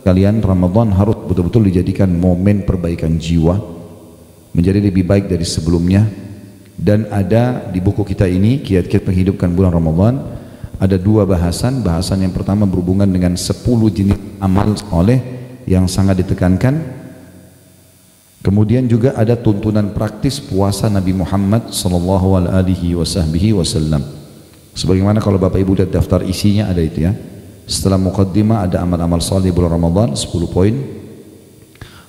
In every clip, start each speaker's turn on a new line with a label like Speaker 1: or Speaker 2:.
Speaker 1: Kalian, Ramadan harus betul-betul dijadikan momen perbaikan jiwa, menjadi lebih baik dari sebelumnya. Dan ada di buku kita ini, kiat-kiat menghidupkan bulan Ramadan, ada dua bahasan. Bahasan yang pertama berhubungan dengan 10 jenis amal soleh yang sangat ditekankan. Kemudian juga ada tuntunan praktis puasa Nabi Muhammad sallallahu alaihi wasallam. Sebagaimana kalau Bapak Ibu lihat daftar isinya ada itu ya. Setelah muqaddimah ada amal-amal saleh bulan Ramadan 10 poin.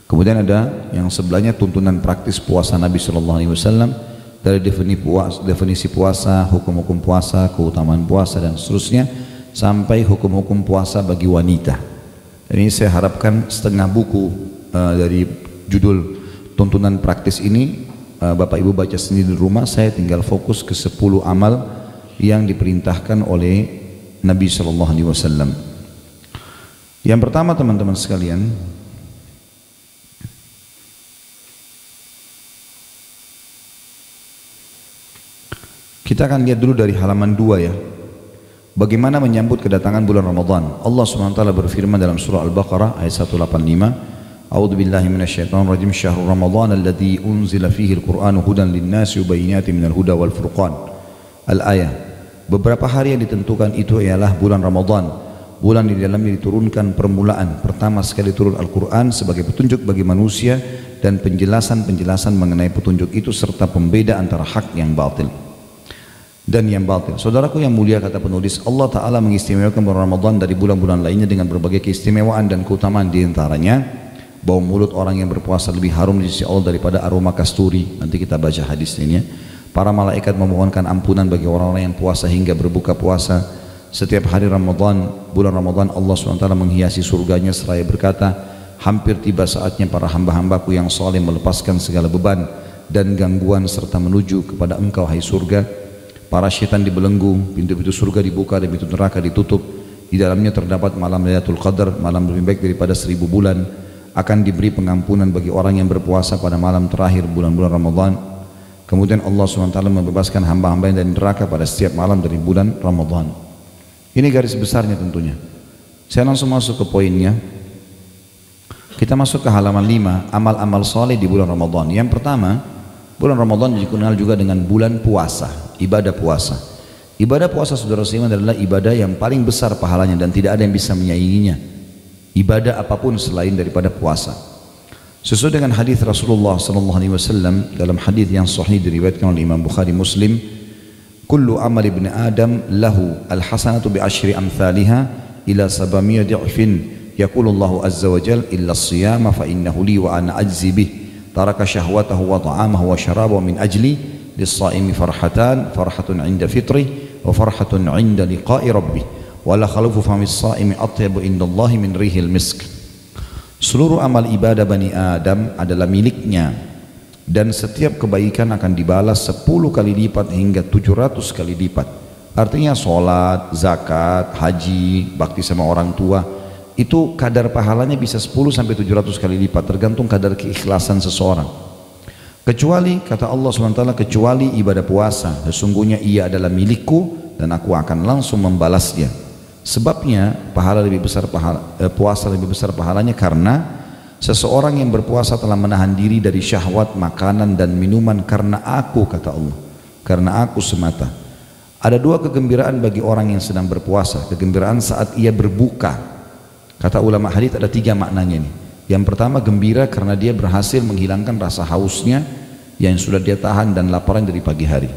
Speaker 1: Kemudian ada yang sebelahnya tuntunan praktis puasa Nabi sallallahu alaihi wasallam, dari definisi puasa, hukum-hukum puasa, keutamaan puasa dan seterusnya, sampai hukum-hukum puasa bagi wanita. Dan ini saya harapkan setengah buku dari judul tuntunan praktis ini Bapak Ibu baca sendiri di rumah. Saya tinggal fokus ke 10 amal yang diperintahkan oleh Nabi sallallahu alaihi wasallam. Yang pertama teman-teman sekalian, kita akan lihat dulu dari halaman 2 ya. Bagaimana menyambut kedatangan bulan Ramadan. Allah SWT berfirman dalam surah Al-Baqarah ayat 185. A'udzu billahi minasyaitonir rajim. Syahrul Ramadan alladzi unzila fihi al-Qur'anu hudan lin-nasi wa bayyinatin minal huda wal furqan. Al-ayah. Beberapa hari yang ditentukan itu ialah bulan Ramadan, bulan di dalamnya diturunkan permulaan pertama sekali turun Al-Quran sebagai petunjuk bagi manusia dan penjelasan-penjelasan mengenai petunjuk itu serta pembeda antara hak yang batil dan yang batil. Saudaraku yang mulia, kata penulis, Allah Ta'ala mengistimewakan bulan Ramadan dari bulan-bulan lainnya dengan berbagai keistimewaan dan keutamaan. Di antaranya bau mulut orang yang berpuasa lebih harum di sisi Allah daripada aroma kasturi. Nanti kita baca hadis ini ya. Para malaikat memohonkan ampunan bagi orang-orang yang puasa hingga berbuka puasa. Setiap hari Ramadan, bulan Ramadan, Allah SWT menghiasi surganya seraya berkata, hampir tiba saatnya para hamba-hambaku yang saleh melepaskan segala beban dan gangguan serta menuju kepada engkau hai surga. Para syaitan dibelenggu, pintu-pintu surga dibuka dan pintu neraka ditutup. Di dalamnya terdapat malam Lailatul Qadar, malam lebih baik daripada 1000 bulan. Akan diberi pengampunan bagi orang yang berpuasa pada malam terakhir bulan-bulan Ramadan. Kemudian Allah SWT membebaskan hamba-hamba yang dari neraka pada setiap malam dari bulan Ramadan. Ini garis besarnya tentunya. Saya langsung masuk ke poinnya. Kita masuk ke halaman 5, amal-amal soleh di bulan Ramadan. Yang pertama, bulan Ramadan dikenal juga dengan bulan puasa, ibadah puasa. Ibadah puasa, saudara seiman, adalah ibadah yang paling besar pahalanya dan tidak ada yang bisa menyainginya. Ibadah apapun selain daripada puasa. Sesuai dengan hadis Rasulullah sallallahu alaihi wasallam dalam hadis yang sahih diriwayatkan oleh Imam Bukhari Muslim, kullu amal ibni Adam lahu al-hasanatu bi asyri amthaliha ila 700 dha'fin yaqulu Allah azza wa jalla illa as-siyama fa innahu li wa ana ajzi bih taraka syahwatahu wa ta'amahu wa syarabahu min ajli lis-shaimi farhatun 'inda fitrih wa farhatun 'inda liqa'i rabbih wa la khalufu famis shaimi atyabu indallahi min rihil misk. Seluruh amal ibadah Bani Adam adalah miliknya dan setiap kebaikan akan dibalas 10 kali lipat hingga 700 kali lipat. Artinya sholat, zakat, haji, bakti sama orang tua, itu kadar pahalanya bisa 10 sampai 700 kali lipat tergantung kadar keikhlasan seseorang. Kecuali, kata Allah SWT, kecuali ibadah puasa, sesungguhnya ia adalah milikku dan aku akan langsung membalasnya. Sebabnya pahala lebih besar, puasa lebih besar pahalanya karena seseorang yang berpuasa telah menahan diri dari syahwat makanan dan minuman karena aku, kata Allah, karena aku semata. Ada dua kegembiraan bagi orang yang sedang berpuasa. Kegembiraan saat ia berbuka. Kata ulama hadis ada 3 maknanya nih. Yang pertama, gembira karena dia berhasil menghilangkan rasa hausnya yang sudah dia tahan dan laparan dari pagi hari.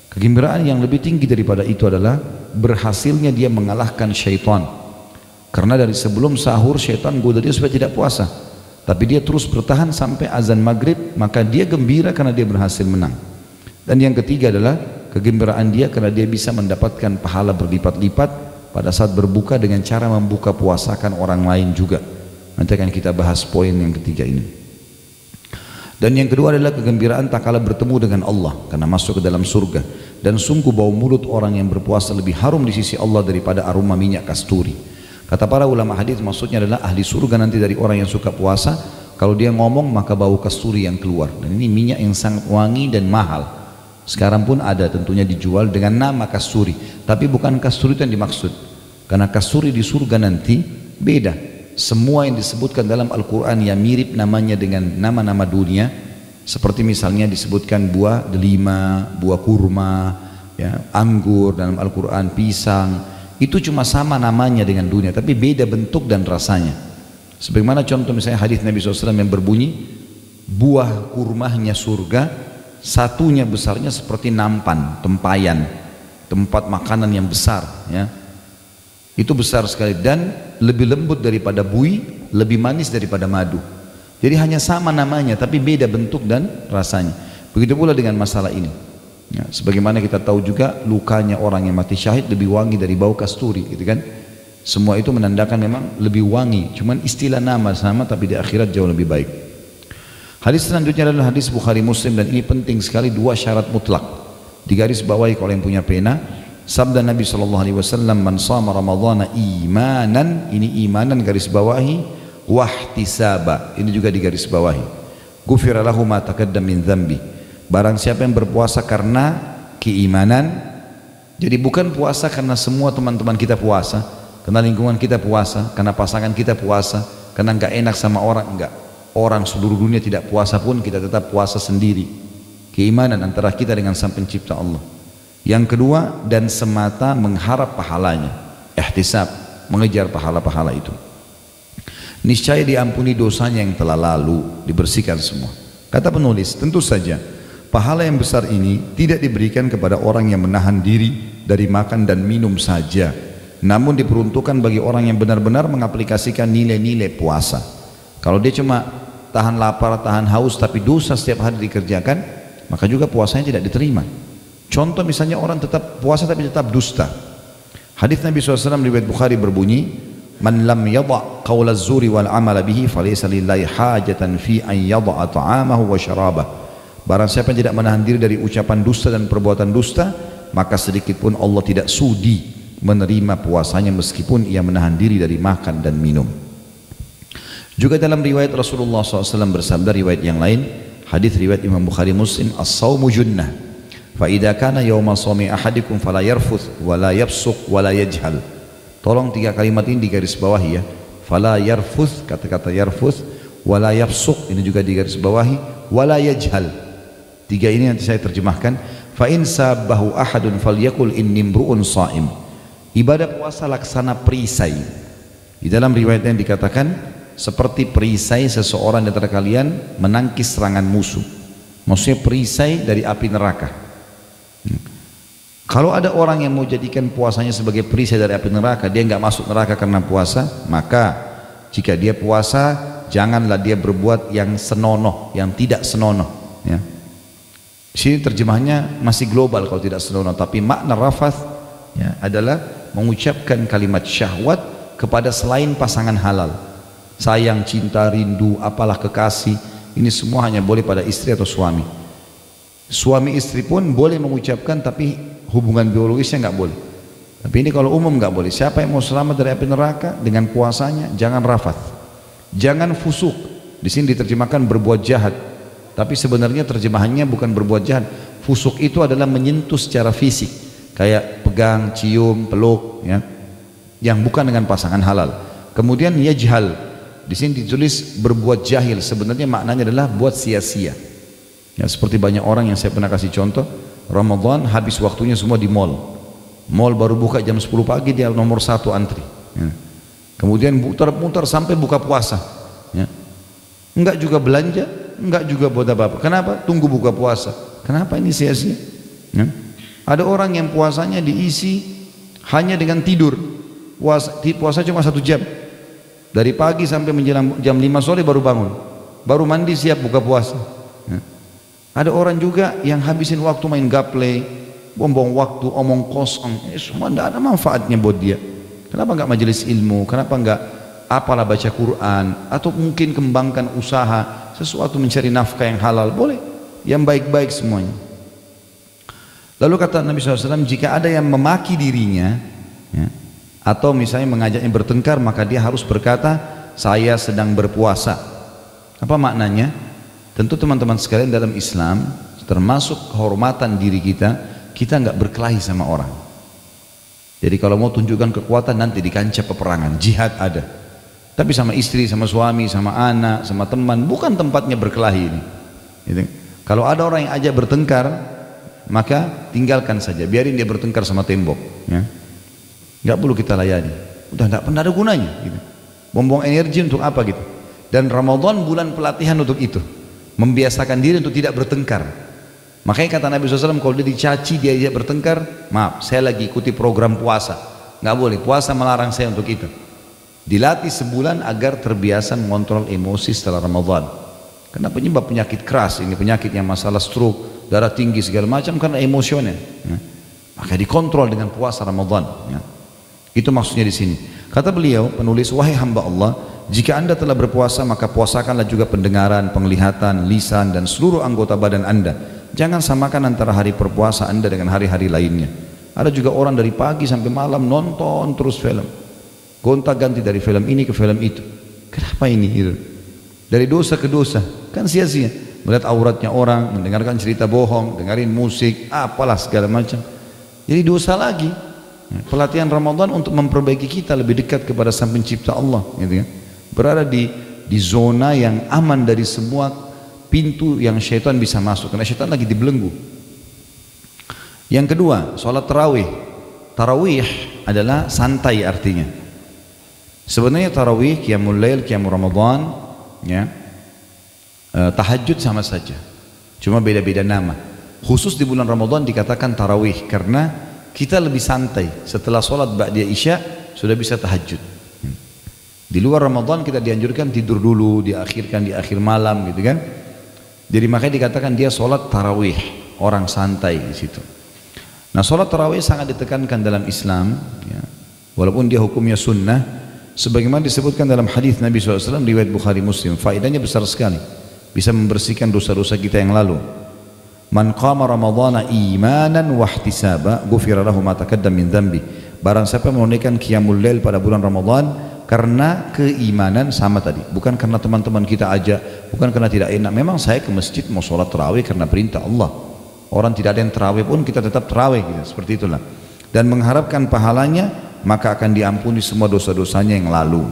Speaker 1: Kegembiraan yang lebih tinggi daripada itu adalah berhasilnya dia mengalahkan syaitan. Karena dari sebelum sahur syaitan goda dia supaya tidak puasa, tapi dia terus bertahan sampai azan maghrib, maka dia gembira karena dia berhasil menang. Dan yang ketiga adalah kegembiraan dia karena dia bisa mendapatkan pahala berlipat-lipat pada saat berbuka dengan cara membuka puasakan orang lain juga. Nanti akan kita bahas poin yang ketiga ini. Dan yang kedua adalah kegembiraan tak kala bertemu dengan Allah karena masuk ke dalam surga. Dan sungguh bau mulut orang yang berpuasa lebih harum di sisi Allah daripada aroma minyak kasturi. Kata para ulama hadis, maksudnya adalah ahli surga nanti dari orang yang suka puasa, kalau dia ngomong maka bau kasturi yang keluar. Dan ini minyak yang sangat wangi dan mahal. Sekarang pun ada tentunya dijual dengan nama kasturi, tapi bukan kasturi itu yang dimaksud. Karena kasturi di surga nanti beda. semua yang disebutkan dalam Al-Quran yang mirip namanya dengan nama-nama dunia, seperti misalnya disebutkan buah delima, buah kurma, ya, anggur dalam Al-Quran, pisang, itu cuma sama namanya dengan dunia, tapi beda bentuk dan rasanya. Sebagaimana contoh misalnya hadis Nabi SAW yang berbunyi, buah kurmanya surga, satunya besarnya seperti nampan, tempayan, tempat makanan yang besar, ya. Itu besar sekali dan lebih lembut daripada bui, lebih manis daripada madu. Jadi hanya sama namanya tapi beda bentuk dan rasanya. Begitu pula dengan masalah ini. Ya, sebagaimana kita tahu juga lukanya orang yang mati syahid lebih wangi dari bau kasturi, gitu kan? Semua itu menandakan memang lebih wangi. Cuman istilah nama sama tapi di akhirat jauh lebih baik. Hadis selanjutnya adalah hadis Bukhari Muslim dan ini penting sekali, dua syarat mutlak. Digaris bawahi kalau yang punya pena. Sabda Nabi SAW, man sama Ramadhana imanan, ini imanan garis bawahi, wahtisaba, ini juga digaris bawahi. Ghufira lahu ma taqaddam min dzambi. Barang siapa yang berpuasa karena keimanan, jadi bukan puasa karena semua teman-teman kita puasa, karena lingkungan kita puasa, karena pasangan kita puasa, karena enggak enak sama orang, enggak. Orang seluruh dunia tidak puasa pun kita tetap puasa sendiri. Keimanan antara kita dengan Sang Pencipta Allah. Yang kedua, dan semata mengharap pahalanya, ihtisab, mengejar pahala-pahala itu. Niscaya diampuni dosanya yang telah lalu, dibersihkan semua. Kata penulis, tentu saja pahala yang besar ini tidak diberikan kepada orang yang menahan diri dari makan dan minum saja, namun diperuntukkan bagi orang yang benar-benar mengaplikasikan nilai-nilai puasa. Kalau dia cuma tahan lapar, tahan haus tapi dosa setiap hari dikerjakan, maka juga puasanya tidak diterima. Contoh misalnya orang tetap puasa tapi tetap dusta. Hadis Nabi SAW riwayat Bukhari berbunyi, man lam yada' qawla zuri wal amala bihi falaysa lillahi hajatan fi an yada'a ta'amahu wa syarabah. Barang siapa yang tidak menahan diri dari ucapan dusta dan perbuatan dusta, maka sedikit pun Allah tidak sudi menerima puasanya meskipun ia menahan diri dari makan dan minum. Juga dalam riwayat Rasulullah SAW bersabda, riwayat yang lain, hadis riwayat Imam Bukhari Muslim, as-sawmu junnah فَإِذَا كَانَ يَوْمَ صَوْمِ أَحَدِكُمْ فَلَا يَرْفُثْ وَلَا يَفْسُقْ وَلَا يَجْهَلْ. Tolong tiga kalimat ini digaris bawahi ya. Fala yarfuth, kata-kata yarfuth, wala yafsuq, ini juga digaris bawahi, wala yajhal. Tiga ini nanti saya terjemahkan. Fa in sabahu ahadun falyakul inni imru'un shaim. Ibadah puasa laksana perisai. Di dalam riwayat yang dikatakan seperti perisai seseorang di antara kalian menangkis serangan musuh. Maksudnya perisai dari api neraka. Kalau ada orang yang mau jadikan puasanya sebagai perisai dari api neraka, dia nggak masuk neraka karena puasa, maka jika dia puasa janganlah dia berbuat yang senonoh, yang tidak senonoh, ya. Sini terjemahnya masih global kalau tidak senonoh, tapi makna rafath, ya, adalah mengucapkan kalimat syahwat kepada selain pasangan halal. Sayang, cinta, rindu, apalah kekasih, ini semua hanya boleh pada istri atau suami. Suami istri pun boleh mengucapkan, tapi hubungan biologisnya nggak boleh. Tapi ini kalau umum nggak boleh. Siapa yang mau selamat dari api neraka dengan puasanya, jangan rafath, jangan fusuk. Di sini diterjemahkan berbuat jahat, tapi sebenarnya terjemahannya bukan berbuat jahat. Fusuk itu adalah menyentuh secara fisik, kayak pegang, cium, peluk, ya, yang bukan dengan pasangan halal. Kemudian yajhal, di sini ditulis berbuat jahil, sebenarnya maknanya adalah buat sia-sia. Ya, seperti banyak orang yang saya pernah kasih contoh, Ramadan habis waktunya semua di mall. Mall baru buka jam 10 pagi dia nomor 1 antri. Ya. Kemudian muter-muter sampai buka puasa. Ya. Enggak juga belanja, enggak juga buat apa-apa. Kenapa? Tunggu buka puasa. Kenapa ini sia-sia? Ya. Ada orang yang puasanya diisi hanya dengan tidur. Puasa cuma 1 jam. Dari pagi sampai menjelang jam 5 sore baru bangun. Baru mandi siap buka puasa. Ya. Ada orang juga yang habisin waktu main gaple, buang waktu, omong kosong, semua tidak ada manfaatnya buat dia. Kenapa enggak majelis ilmu? Kenapa enggak apalah baca Quran? Atau mungkin kembangkan usaha, sesuatu mencari nafkah yang halal, boleh, yang baik-baik semuanya. Lalu kata Nabi SAW, jika ada yang memaki dirinya, ya, atau misalnya mengajaknya bertengkar, maka dia harus berkata, saya sedang berpuasa. Apa maknanya? Tentu teman-teman sekalian, dalam Islam termasuk kehormatan diri kita, kita nggak berkelahi sama orang. Jadi kalau mau tunjukkan kekuatan nanti di kancah peperangan, jihad ada. Tapi sama istri, sama suami, sama anak, sama teman, bukan tempatnya berkelahi ini. Gitu. Kalau ada orang yang ajak bertengkar, maka tinggalkan saja, biarin dia bertengkar sama tembok. Ya. Nggak perlu kita layani. Udah nggak pernah ada gunanya. Gitu. Buang-buang energi untuk apa gitu? Dan Ramadan bulan pelatihan untuk itu, membiasakan diri untuk tidak bertengkar. Makanya kata Nabi SAW, kalau dia dicaci, dia ajak bertengkar, maaf, saya lagi ikuti program puasa. Nggak boleh, puasa melarang saya untuk itu. Dilatih sebulan agar terbiasa mengontrol emosi setelah Ramadan. Karena penyebab penyakit keras, ini penyakit yang masalah stroke, darah tinggi segala macam karena emosional. Ya. Maka dikontrol dengan puasa Ramadan. Ya. Itu maksudnya di sini. Kata beliau, penulis, wahai hamba Allah, jika anda telah berpuasa maka puasakanlah juga pendengaran, penglihatan, lisan dan seluruh anggota badan anda. Jangan samakan antara hari berpuasa anda dengan hari-hari lainnya. Ada juga orang dari pagi sampai malam nonton terus film, gonta-ganti dari film ini ke film itu. Kenapa ini? Gitu. Dari dosa ke dosa, kan sia-sia. Melihat auratnya orang, mendengarkan cerita bohong, dengerin musik, apalah segala macam. Jadi dosa lagi. Pelatihan Ramadan untuk memperbaiki kita lebih dekat kepada Sang Pencipta Allah, gitu kan? Berada di zona yang aman dari semua pintu yang syaitan bisa masuk, karena syaitan lagi dibelenggu. Yang kedua, sholat tarawih. Tarawih adalah santai artinya. Sebenarnya tarawih, qiyamul lail, qiyamul Ramadan, ya, tahajud sama saja, cuma beda-beda nama. Khusus di bulan Ramadan dikatakan tarawih karena kita lebih santai, setelah sholat ba'da isya sudah bisa tahajud. Di luar Ramadan kita dianjurkan tidur dulu, diakhirkan di akhir malam, gitu kan. Jadi makanya dikatakan dia sholat tarawih, orang santai di situ. Nah, sholat tarawih sangat ditekankan dalam Islam, ya. Walaupun dia hukumnya sunnah, sebagaimana disebutkan dalam hadis Nabi SAW riwayat Bukhari Muslim. Faedahnya besar sekali, bisa membersihkan dosa-dosa kita yang lalu. Man qama ramadhana imanan wa ihtisaba ghufira lahu ma taqaddama min dhanbi. Barang siapa menunaikan qiyamul lail pada bulan Ramadan karena keimanan, sama tadi, bukan karena teman-teman kita ajak, bukan karena tidak enak. Memang saya ke masjid mau sholat tarawih karena perintah Allah. Orang tidak ada yang tarawih pun kita tetap tarawih, gitu. Seperti itulah. Dan mengharapkan pahalanya, maka akan diampuni semua dosa-dosanya yang lalu.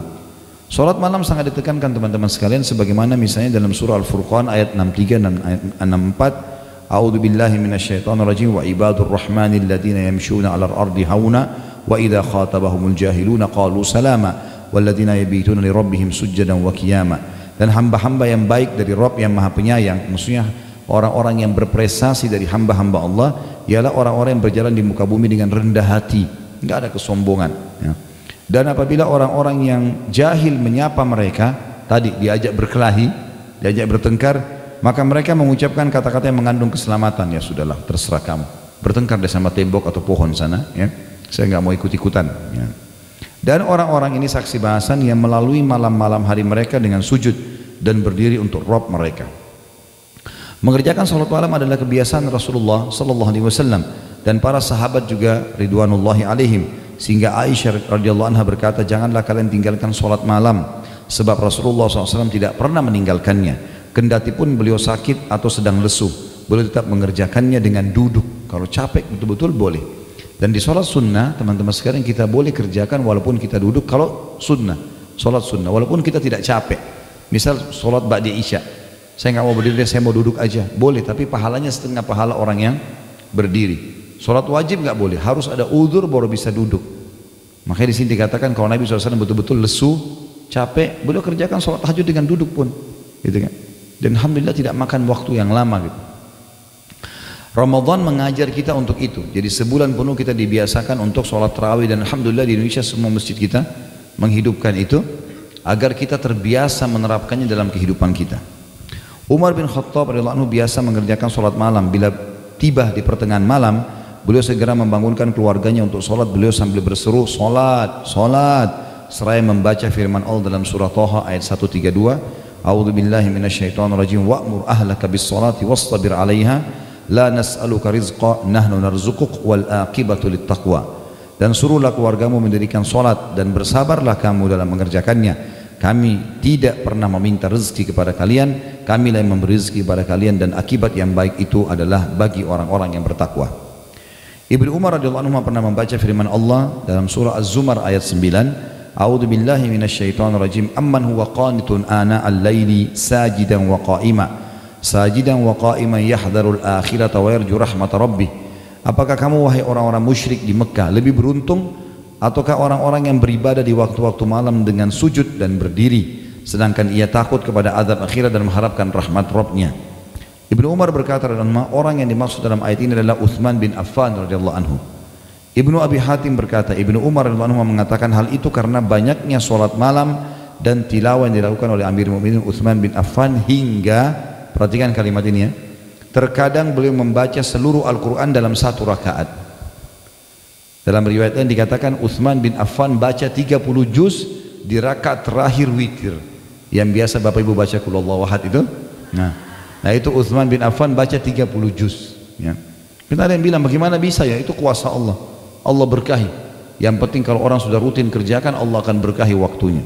Speaker 1: Sholat malam sangat ditekankan teman-teman sekalian, sebagaimana misalnya dalam surah Al-Furqan ayat 63 dan ayat 64. A'udzu billahi minasyaitonir rajim wa ibadur rahmanil ladzina yamshuna 'alal ardi hauna wa idza khatabahumul jahiluna qalu salama walladzina yabituna li rabbihim sujjadan wa qiyama. Dan hamba-hamba yang baik dari Rabb yang Maha Penyayang, maksudnya orang-orang yang berprestasi dari hamba-hamba Allah ialah orang-orang yang berjalan di muka bumi dengan rendah hati, enggak ada kesombongan, ya. Dan apabila orang-orang yang jahil menyapa mereka, tadi diajak berkelahi, diajak bertengkar, maka mereka mengucapkan kata-kata yang mengandung keselamatan. Ya sudahlah, terserah kamu, bertengkar di sama tembok atau pohon sana, ya, saya nggak mau ikut-ikutan, ya. Dan orang-orang ini saksi bahasan yang melalui malam-malam hari mereka dengan sujud dan berdiri untuk Rabb mereka. Mengerjakan salat malam adalah kebiasaan Rasulullah sallallahu alaihi wasallam dan para sahabat juga ridwanullahi alaihim, sehingga Aisyah radhiyallahu anha berkata, janganlah kalian tinggalkan salat malam, sebab Rasulullah SAW tidak pernah meninggalkannya. Kendati pun beliau sakit atau sedang lesu, beliau tetap mengerjakannya dengan duduk. Kalau capek betul-betul boleh. Dan di sholat sunnah, teman-teman sekalian, kita boleh kerjakan walaupun kita duduk. Kalau sunnah, sholat sunnah, walaupun kita tidak capek. Misal sholat ba'da isya, saya nggak mau berdiri, saya mau duduk aja, boleh. Tapi pahalanya setengah pahala orang yang berdiri. Sholat wajib nggak boleh, harus ada uzur baru bisa duduk. Makanya di sini dikatakan kalau Nabi SAW betul-betul lesu, capek, beliau kerjakan sholat tahajud dengan duduk pun, gitu kan. Dan alhamdulillah tidak makan waktu yang lama, gitu. Ramadan mengajar kita untuk itu. Jadi sebulan penuh kita dibiasakan untuk sholat tarawih, dan alhamdulillah di Indonesia semua masjid kita menghidupkan itu agar kita terbiasa menerapkannya dalam kehidupan kita. Umar bin Khattab radhiyallahu anhu biasa mengerjakan sholat malam. Bila tiba di pertengahan malam, beliau segera membangunkan keluarganya untuk sholat. Beliau sambil berseru, sholat, sholat, seraya membaca firman Allah dalam surah Thaha ayat 132. A'udzu billahi minasyaitonir rajim wa'mur ahlaka bis sholati wastabir 'alaiha la nas'aluka rizqa nahnu narzuquk wal aqibatu lit taqwa. Dan suruhlah keluargamu mendirikan salat dan bersabarlah kamu dalam mengerjakannya. Kami tidak pernah meminta rezeki kepada kalian, kamilah yang memberi rezeki kepada kalian, dan akibat yang baik itu adalah bagi orang-orang yang bertakwa. Ibnu Umar radhiyallahu anhu pernah membaca firman Allah dalam surah Az-Zumar ayat 9, A'udzu billahi minasyaitonir rajim. Amman huwa qanitun ana al-laili sajidan wa qa'iman yahdharul akhirata wa yarju rahmat rabbih. Apakah kamu wahai orang-orang musyrik di Mekah lebih beruntung ataukah orang-orang yang beribadah di waktu-waktu malam dengan sujud dan berdiri sedangkan ia takut kepada azab akhirat dan mengharapkan rahmat Rabbnya? Ibnu Umar berkata, orang yang dimaksud dalam ayat ini adalah Utsman bin Affan radhiyallahu anhu. Ibnu Abi Hatim berkata, Ibnu Umar radhiyallahu anhu mengatakan hal itu karena banyaknya solat malam dan tilawah yang dilakukan oleh Amir Mu'minin Utsman bin Affan hingga, perhatikan kalimat ini ya, terkadang beliau membaca seluruh Al-Quran dalam satu rakaat. Dalam riwayat lain dikatakan Utsman bin Affan baca 30 juz di rakaat terakhir witir, yang biasa Bapak Ibu baca Qul Huwallahu Ahad itu. Nah itu Utsman bin Affan baca 30 juz ya. Kita ada yang bilang bagaimana bisa ya, itu kuasa Allah, Allah berkahi. Yang penting kalau orang sudah rutin kerjakan, Allah akan berkahi waktunya.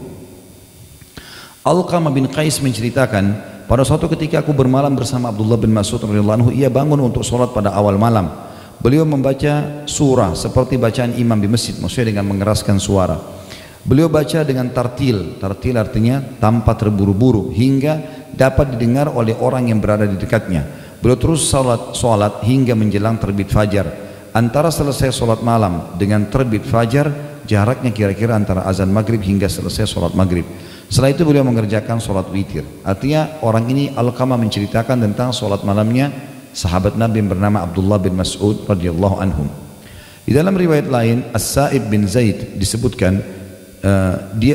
Speaker 1: Alqamah bin Qais menceritakan, pada suatu ketika aku bermalam bersama Abdullah bin Mas'ud radhiyallahu anhu, ia bangun untuk sholat pada awal malam. Beliau membaca surah seperti bacaan imam di masjid, maksudnya dengan mengeraskan suara. Beliau baca dengan tartil, tartil artinya tanpa terburu-buru, hingga dapat didengar oleh orang yang berada di dekatnya. Beliau terus sholat hingga menjelang terbit fajar. Antara selesai sholat malam dengan terbit fajar, jaraknya kira-kira antara azan maghrib hingga selesai sholat maghrib. Setelah itu beliau mengerjakan sholat witir. Artinya orang ini Alqamah menceritakan tentang sholat malamnya sahabat Nabi yang bernama Abdullah bin Mas'ud radhiyallahu anhum. Di dalam riwayat lain, As-Sa'ib bin Zaid disebutkan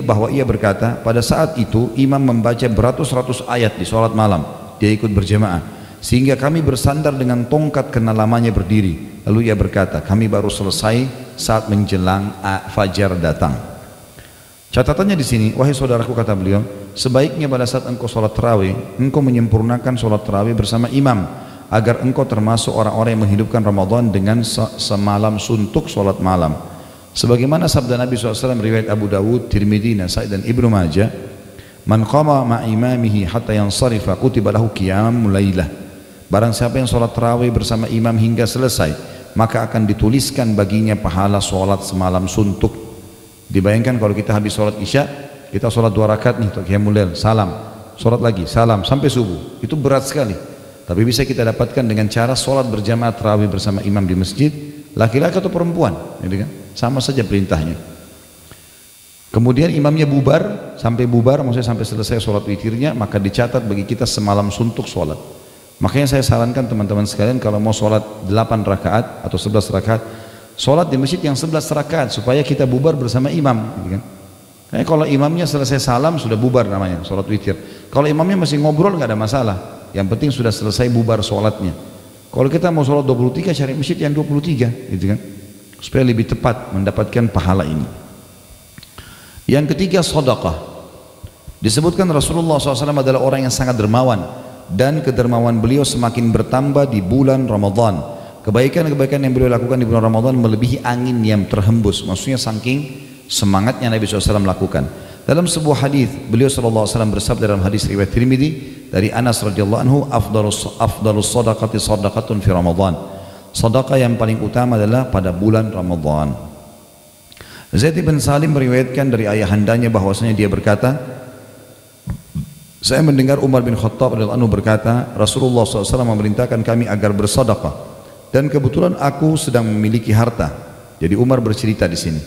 Speaker 1: bahwa ia berkata, pada saat itu imam membaca beratus-ratus ayat di sholat malam, dia ikut berjamaah, sehingga kami bersandar dengan tongkat karena lamanya berdiri. Lalu ia berkata, kami baru selesai saat menjelang fajar datang. Catatannya di sini, wahai saudaraku, kata beliau, sebaiknya pada saat engkau sholat tarawih, engkau menyempurnakan sholat tarawih bersama imam, agar engkau termasuk orang-orang yang menghidupkan Ramadan dengan semalam suntuk sholat malam. Sebagaimana sabda Nabi SAW riwayat Abu Dawud, Tirmidzi, Nasai dan Ibnu Majah, man qama ma'imamihi hatta yansarifa kutiba lahu qiyamul lailah. Barang siapa yang sholat tarawih bersama imam hingga selesai, maka akan dituliskan baginya pahala sholat semalam suntuk. Dibayangkan kalau kita habis sholat isya, kita sholat 2 rakaat nih, qiyamul lail, salam, sholat lagi, salam, sampai subuh. Itu berat sekali. Tapi bisa kita dapatkan dengan cara sholat berjamaah tarawih bersama imam di masjid, laki-laki atau perempuan, gitu kan? Sama saja perintahnya. Kemudian imamnya bubar, sampai bubar maksudnya sampai selesai sholat witirnya, maka dicatat bagi kita semalam suntuk sholat. Makanya saya sarankan teman-teman sekalian kalau mau sholat 8 rakaat atau 11 rakaat, sholat di masjid yang 11 rakaat supaya kita bubar bersama imam, gitu kan? Karena kalau imamnya selesai salam sudah bubar namanya sholat witir. Kalau imamnya masih ngobrol nggak ada masalah, yang penting sudah selesai bubar sholatnya. Kalau kita mau sholat 23, cari masjid yang 23, gitu kan, supaya lebih tepat mendapatkan pahala ini. Yang ketiga, sedekah. Disebutkan Rasulullah SAW adalah orang yang sangat dermawan, dan kedermawan beliau semakin bertambah di bulan Ramadan. Kebaikan-kebaikan yang beliau lakukan di bulan Ramadan melebihi angin yang terhembus, maksudnya saking semangatnya Nabi SAW lakukan. Dalam sebuah hadis beliau SAW bersabda dalam hadis riwayat Tirmidzi dari Anas radhiyallahu anhu, afdalus shadaqati shadaqatun fi Ramadan. Sedekah yang paling utama adalah pada bulan Ramadan. Zaid bin Salim meriwayatkan dari ayahandanya bahwasanya dia berkata, saya mendengar Umar bin Khattab radhiyallahu anhu berkata, Rasulullah SAW memerintahkan kami agar bersedekah, dan kebetulan aku sedang memiliki harta. Jadi Umar bercerita di sini.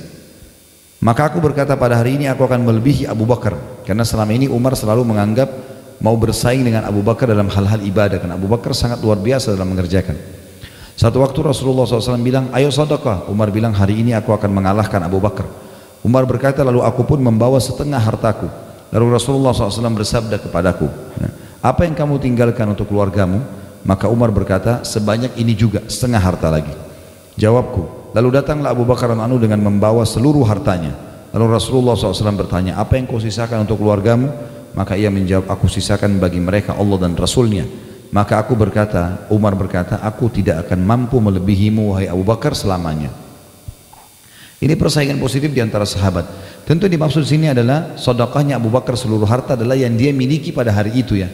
Speaker 1: Maka aku berkata, pada hari ini aku akan melebihi Abu Bakar, karena selama ini Umar selalu menganggap mau bersaing dengan Abu Bakar dalam hal-hal ibadah, karena Abu Bakar sangat luar biasa dalam mengerjakan. Satu waktu Rasulullah SAW bilang, ayo sedekah. Umar bilang, hari ini aku akan mengalahkan Abu Bakar. Umar berkata, lalu aku pun membawa setengah hartaku. Lalu Rasulullah SAW bersabda kepadaku, apa yang kamu tinggalkan untuk keluargamu? Maka Umar berkata, sebanyak ini juga, setengah harta lagi. Jawabku, lalu datanglah Abu Bakar radhiyallahu anhu dengan membawa seluruh hartanya. Lalu Rasulullah SAW bertanya, apa yang kau sisakan untuk keluargamu? Maka ia menjawab, aku sisakan bagi mereka Allah dan Rasulnya. Maka aku berkata, Umar berkata, aku tidak akan mampu melebihimu wahai Abu Bakar selamanya. Ini persaingan positif di antara sahabat. Tentu dimaksud sini adalah sedekahnya Abu Bakar seluruh harta adalah yang dia miliki pada hari itu ya.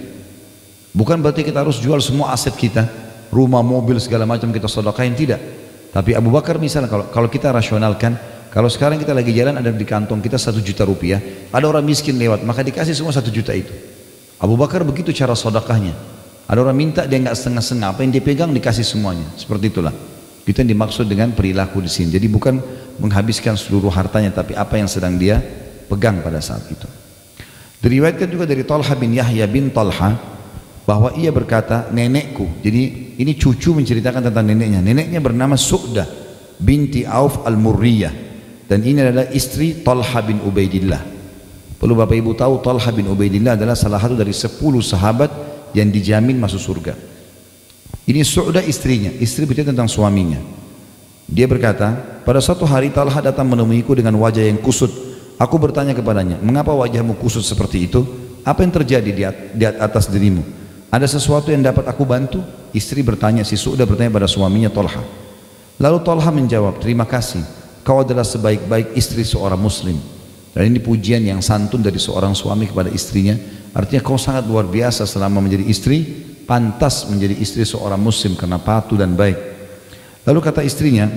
Speaker 1: Bukan berarti kita harus jual semua aset kita, rumah, mobil, segala macam kita sedekahin, tidak. Tapi Abu Bakar misalnya kalau kita rasionalkan, Kalau sekarang kita lagi jalan ada di kantong kita 1 juta rupiah, ada orang miskin lewat, maka dikasih semua 1 juta itu. Abu Bakar begitu cara sedekahnya. Ada orang minta dia nggak setengah-setengah, apa yang dia pegang dikasih semuanya. Seperti itulah. Itu yang dimaksud dengan perilaku di sini. Jadi bukan menghabiskan seluruh hartanya, tapi apa yang sedang dia pegang pada saat itu. Diriwayatkan juga dari Talha bin Yahya bin Talha bahwa ia berkata, nenekku, jadi ini cucu menceritakan tentang neneknya. Neneknya bernama Su'dah binti Auf al-Murriyah, dan ini adalah istri Talha bin Ubaidillah. Perlu Bapak Ibu tahu, Talha bin Ubaidillah adalah salah satu dari 10 sahabat yang dijamin masuk surga. Ini Su'dah istrinya, istri bercerita tentang suaminya. Dia berkata, pada suatu hari Talha datang menemuiku dengan wajah yang kusut. Aku bertanya kepadanya, mengapa wajahmu kusut seperti itu? Apa yang terjadi di atas dirimu? Ada sesuatu yang dapat aku bantu? Istri bertanya, si Su'dah bertanya pada suaminya Talha. Lalu Talha menjawab, terima kasih, kau adalah sebaik-baik istri seorang muslim. Dan ini pujian yang santun dari seorang suami kepada istrinya. Artinya kau sangat luar biasa selama menjadi istri, pantas menjadi istri seorang muslim karena patuh dan baik. Lalu kata istrinya,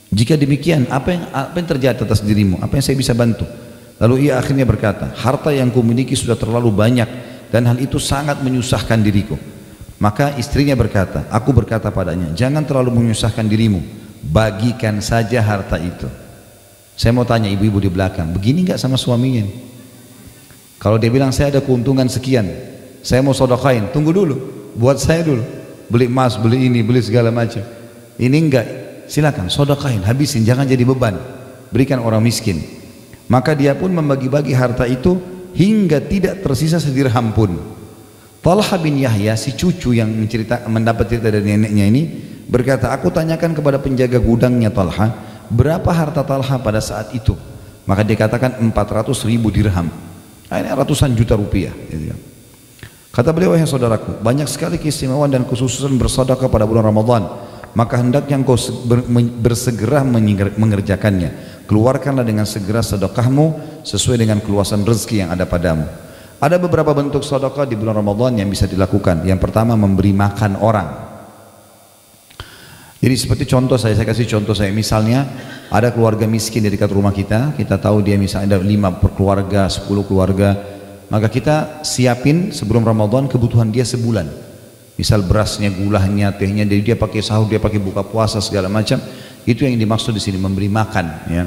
Speaker 1: jika demikian apa yang terjadi atas dirimu? Apa yang saya bisa bantu? Lalu ia akhirnya berkata, harta yang kumiliki sudah terlalu banyak dan hal itu sangat menyusahkan diriku. Maka istrinya berkata, aku berkata padanya, jangan terlalu menyusahkan dirimu, bagikan saja harta itu. Saya mau tanya ibu-ibu di belakang, begini nggak sama suaminya? Kalau dia bilang saya ada keuntungan sekian, saya mau sedekahin, tunggu dulu, buat saya dulu, beli emas, beli ini, beli segala macam. Ini enggak, silakan sedekahin, habisin, jangan jadi beban, berikan orang miskin. Maka dia pun membagi-bagi harta itu hingga tidak tersisa sedirham pun. Talha bin Yahya, si cucu yang mendapat cerita dari neneknya ini, berkata, aku tanyakan kepada penjaga gudangnya Talha, berapa harta Talha pada saat itu? Maka dia katakan 400.000 dirham. Ini ratusan juta rupiah. Kata beliau, wahai saudaraku, banyak sekali keistimewaan dan kekhususan bersedekah pada bulan Ramadan. Maka hendaknya engkau bersegera mengerjakannya. Keluarkanlah dengan segera sedekahmu sesuai dengan keluasan rezeki yang ada padamu. Ada beberapa bentuk sedekah di bulan Ramadan yang bisa dilakukan. Yang pertama, memberi makan orang. Jadi seperti contoh saya kasih contoh saya, misalnya ada keluarga miskin di dekat rumah kita tahu dia misalnya ada 5 keluarga, 10 keluarga, maka kita siapin sebelum Ramadan kebutuhan dia sebulan. Misal berasnya, gulanya, tehnya, jadi dia pakai sahur, dia pakai buka puasa segala macam. Itu yang dimaksud di sini, memberi makan, ya.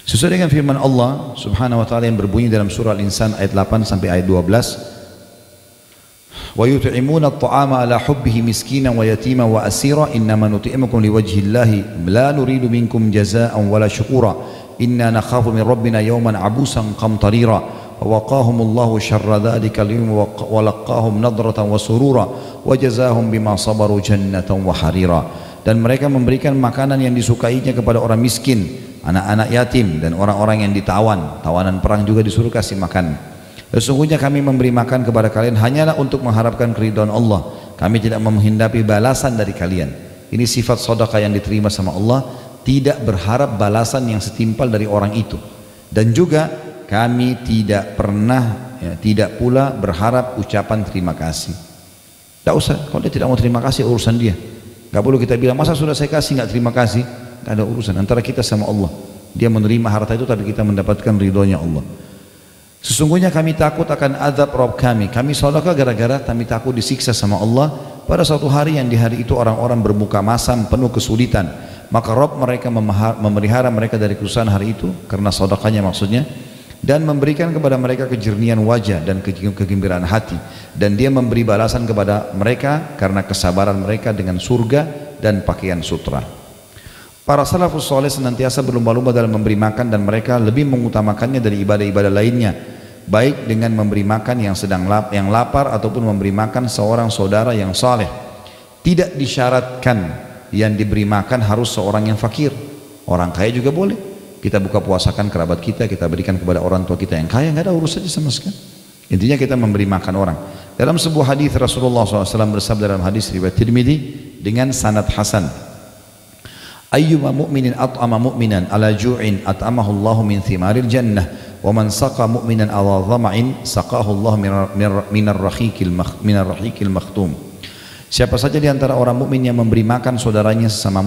Speaker 1: Sesuai dengan firman Allah Subhanahu wa taala yang berbunyi dalam surah Al-Insan ayat 8 sampai ayat 12. Wa yut'imuna at-ta'ama ala hubbihi miskinan wa yatiman wa asira innama nut'imukum liwajhillahi la nuridu minkum jazaa'an wala syukura inna nakhafu min rabbina yawman abusan qamtarira wa waqahumullahu syarra dzalika al-yawm wa laqahum nadratan wa surura wa jazaahum bima sabaru jannatan wa harira. Dan mereka memberikan makanan yang disukainya kepada orang miskin, anak-anak yatim dan orang-orang yang ditawan. Tawanan perang juga disuruh kasih makan. Sesungguhnya kami memberi makan kepada kalian hanyalah untuk mengharapkan keridhaan Allah. Kami tidak menghendaki balasan dari kalian. Ini sifat sedekah yang diterima sama Allah, tidak berharap balasan yang setimpal dari orang itu. Dan juga kami tidak pernah, tidak pula berharap ucapan terima kasih. Tidak usah, kalau dia tidak mau terima kasih urusan dia. Gak perlu kita bilang, masa sudah saya kasih nggak terima kasih? Gak ada urusan antara kita sama Allah. Dia menerima harta itu tapi kita mendapatkan ridhonya Allah. Sesungguhnya kami takut akan azab Rabb kami. Kami sedekah gara-gara kami takut disiksa sama Allah pada suatu hari yang di hari itu orang-orang bermuka masam penuh kesulitan. Maka Rabb mereka memelihara mereka dari kesusahan hari itu karena sedekahnya maksudnya, dan memberikan kepada mereka kejernihan wajah dan kegembiraan hati, dan dia memberi balasan kepada mereka karena kesabaran mereka dengan surga dan pakaian sutra. Para salafus soleh senantiasa berlomba-lomba dalam memberi makan, dan mereka lebih mengutamakannya dari ibadah-ibadah lainnya, baik dengan memberi makan yang lapar ataupun memberi makan seorang saudara yang saleh. Tidak disyaratkan yang diberi makan harus seorang yang fakir, orang kaya juga boleh. Kita buka puasakan kerabat kita, kita berikan kepada orang tua kita yang kaya, nggak ada urusannya sama sekali. Intinya kita memberi makan orang. Dalam sebuah hadis Rasulullah SAW bersabda dalam hadis riwayat Tirmidzi dengan sanad hasan, ayyuma mu'minin at'ama mu'minan ala ju'in at'amahu Allahu min thimaril jannah wa man saqa mu'minan ala dhama'in saqahu Allah minar rahiqil makhtum. Siapa saja di antara orang mukmin yang memberi makan saudaranya sesama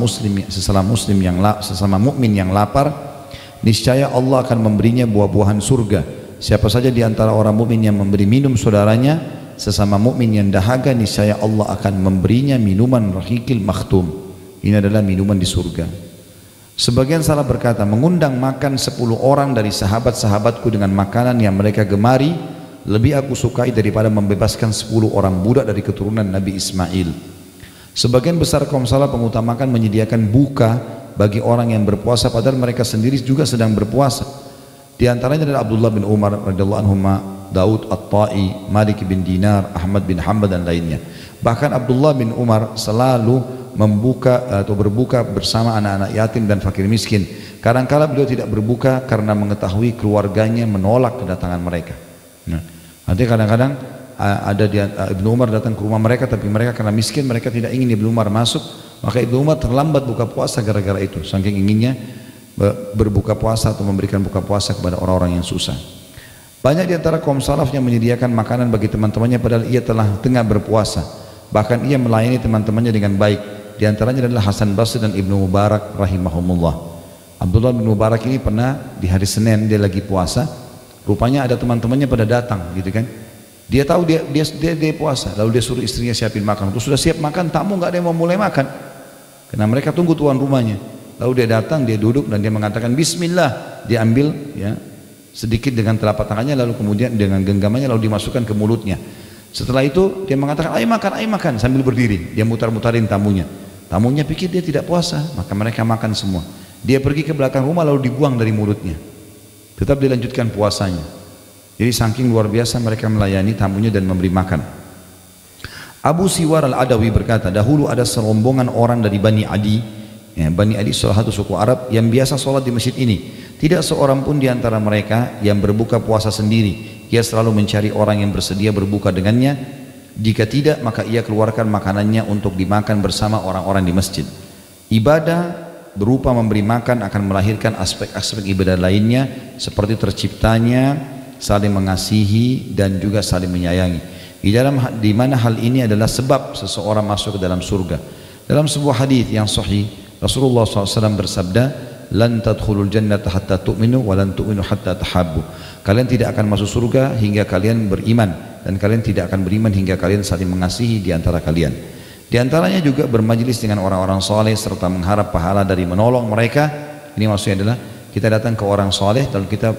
Speaker 1: mukmin yang lapar, niscaya Allah akan memberinya buah-buahan surga. Siapa saja di antara orang mukmin yang memberi minum saudaranya sesama mukmin yang dahaga, niscaya Allah akan memberinya minuman rahiqil makhtum. Ini adalah minuman di surga. Sebagian salah berkata, mengundang makan 10 orang dari sahabat-sahabatku dengan makanan yang mereka gemari lebih aku sukai daripada membebaskan 10 orang budak dari keturunan Nabi Ismail. Sebagian besar kaum salaf mengutamakan menyediakan buka bagi orang yang berpuasa padahal mereka sendiri juga sedang berpuasa. Di antaranya adalah Abdullah bin Umar radhiyallahu anhu, Daud At-Tai, Malik bin Dinar, Ahmad bin Hanbal dan lainnya. Bahkan Abdullah bin Umar selalu membuka atau berbuka bersama anak-anak yatim dan fakir miskin. Kadang-kala beliau tidak berbuka karena mengetahui keluarganya menolak kedatangan mereka. Nah, nanti kadang-kadang ada Ibnu Umar datang ke rumah mereka, tapi mereka karena miskin mereka tidak ingin Ibnu Umar masuk, maka Ibnu Umar terlambat buka puasa gara-gara itu, saking inginnya berbuka puasa atau memberikan buka puasa kepada orang-orang yang susah. Banyak di antara kaum salaf yang menyediakan makanan bagi teman-temannya padahal ia telah tengah berpuasa, bahkan ia melayani teman-temannya dengan baik. Di antaranya adalah Hasan Basri dan Ibnu Mubarak rahimahumullah. Abdullah bin Mubarak ini pernah di hari Senin dia lagi puasa, rupanya ada teman-temannya pada datang gitu kan. Dia tahu dia puasa, lalu dia suruh istrinya siapin makan. Terus sudah siap makan, tamu nggak ada yang mau mulai makan karena mereka tunggu tuan rumahnya. Lalu dia datang, dia duduk dan dia mengatakan Bismillah. Dia ambil ya sedikit dengan telapak tangannya, lalu kemudian dengan genggamannya lalu dimasukkan ke mulutnya. Setelah itu dia mengatakan ayo makan sambil berdiri. Dia mutar-mutarin tamunya. Tamunya pikir dia tidak puasa, maka mereka makan semua. Dia pergi ke belakang rumah lalu dibuang dari mulutnya. Tetap dilanjutkan puasanya. Jadi saking luar biasa mereka melayani tamunya dan memberi makan. Abu Siwar Al-Adawi berkata, dahulu ada serombongan orang dari Bani Adi. Bani Adi salah satu suku Arab yang biasa sholat di masjid ini. Tidak seorang pun di antara mereka yang berbuka puasa sendiri. Ia selalu mencari orang yang bersedia berbuka dengannya. Jika tidak, maka ia keluarkan makanannya untuk dimakan bersama orang-orang di masjid. Ibadah berupa memberi makan akan melahirkan aspek-aspek ibadah lainnya seperti terciptanya saling mengasihi dan juga saling menyayangi. Di mana hal ini adalah sebab seseorang masuk ke dalam surga. Dalam sebuah hadis yang sahih, Rasulullah SAW bersabda, "Lan tadkhulul jannata hatta tu'minu wa lan tu'minu hatta tahabbu." Kalian tidak akan masuk surga hingga kalian beriman, dan kalian tidak akan beriman hingga kalian saling mengasihi di antara kalian. Di antaranya juga bermajlis dengan orang-orang soleh serta mengharap pahala dari menolong mereka. Ini maksudnya adalah kita datang ke orang soleh lalu kita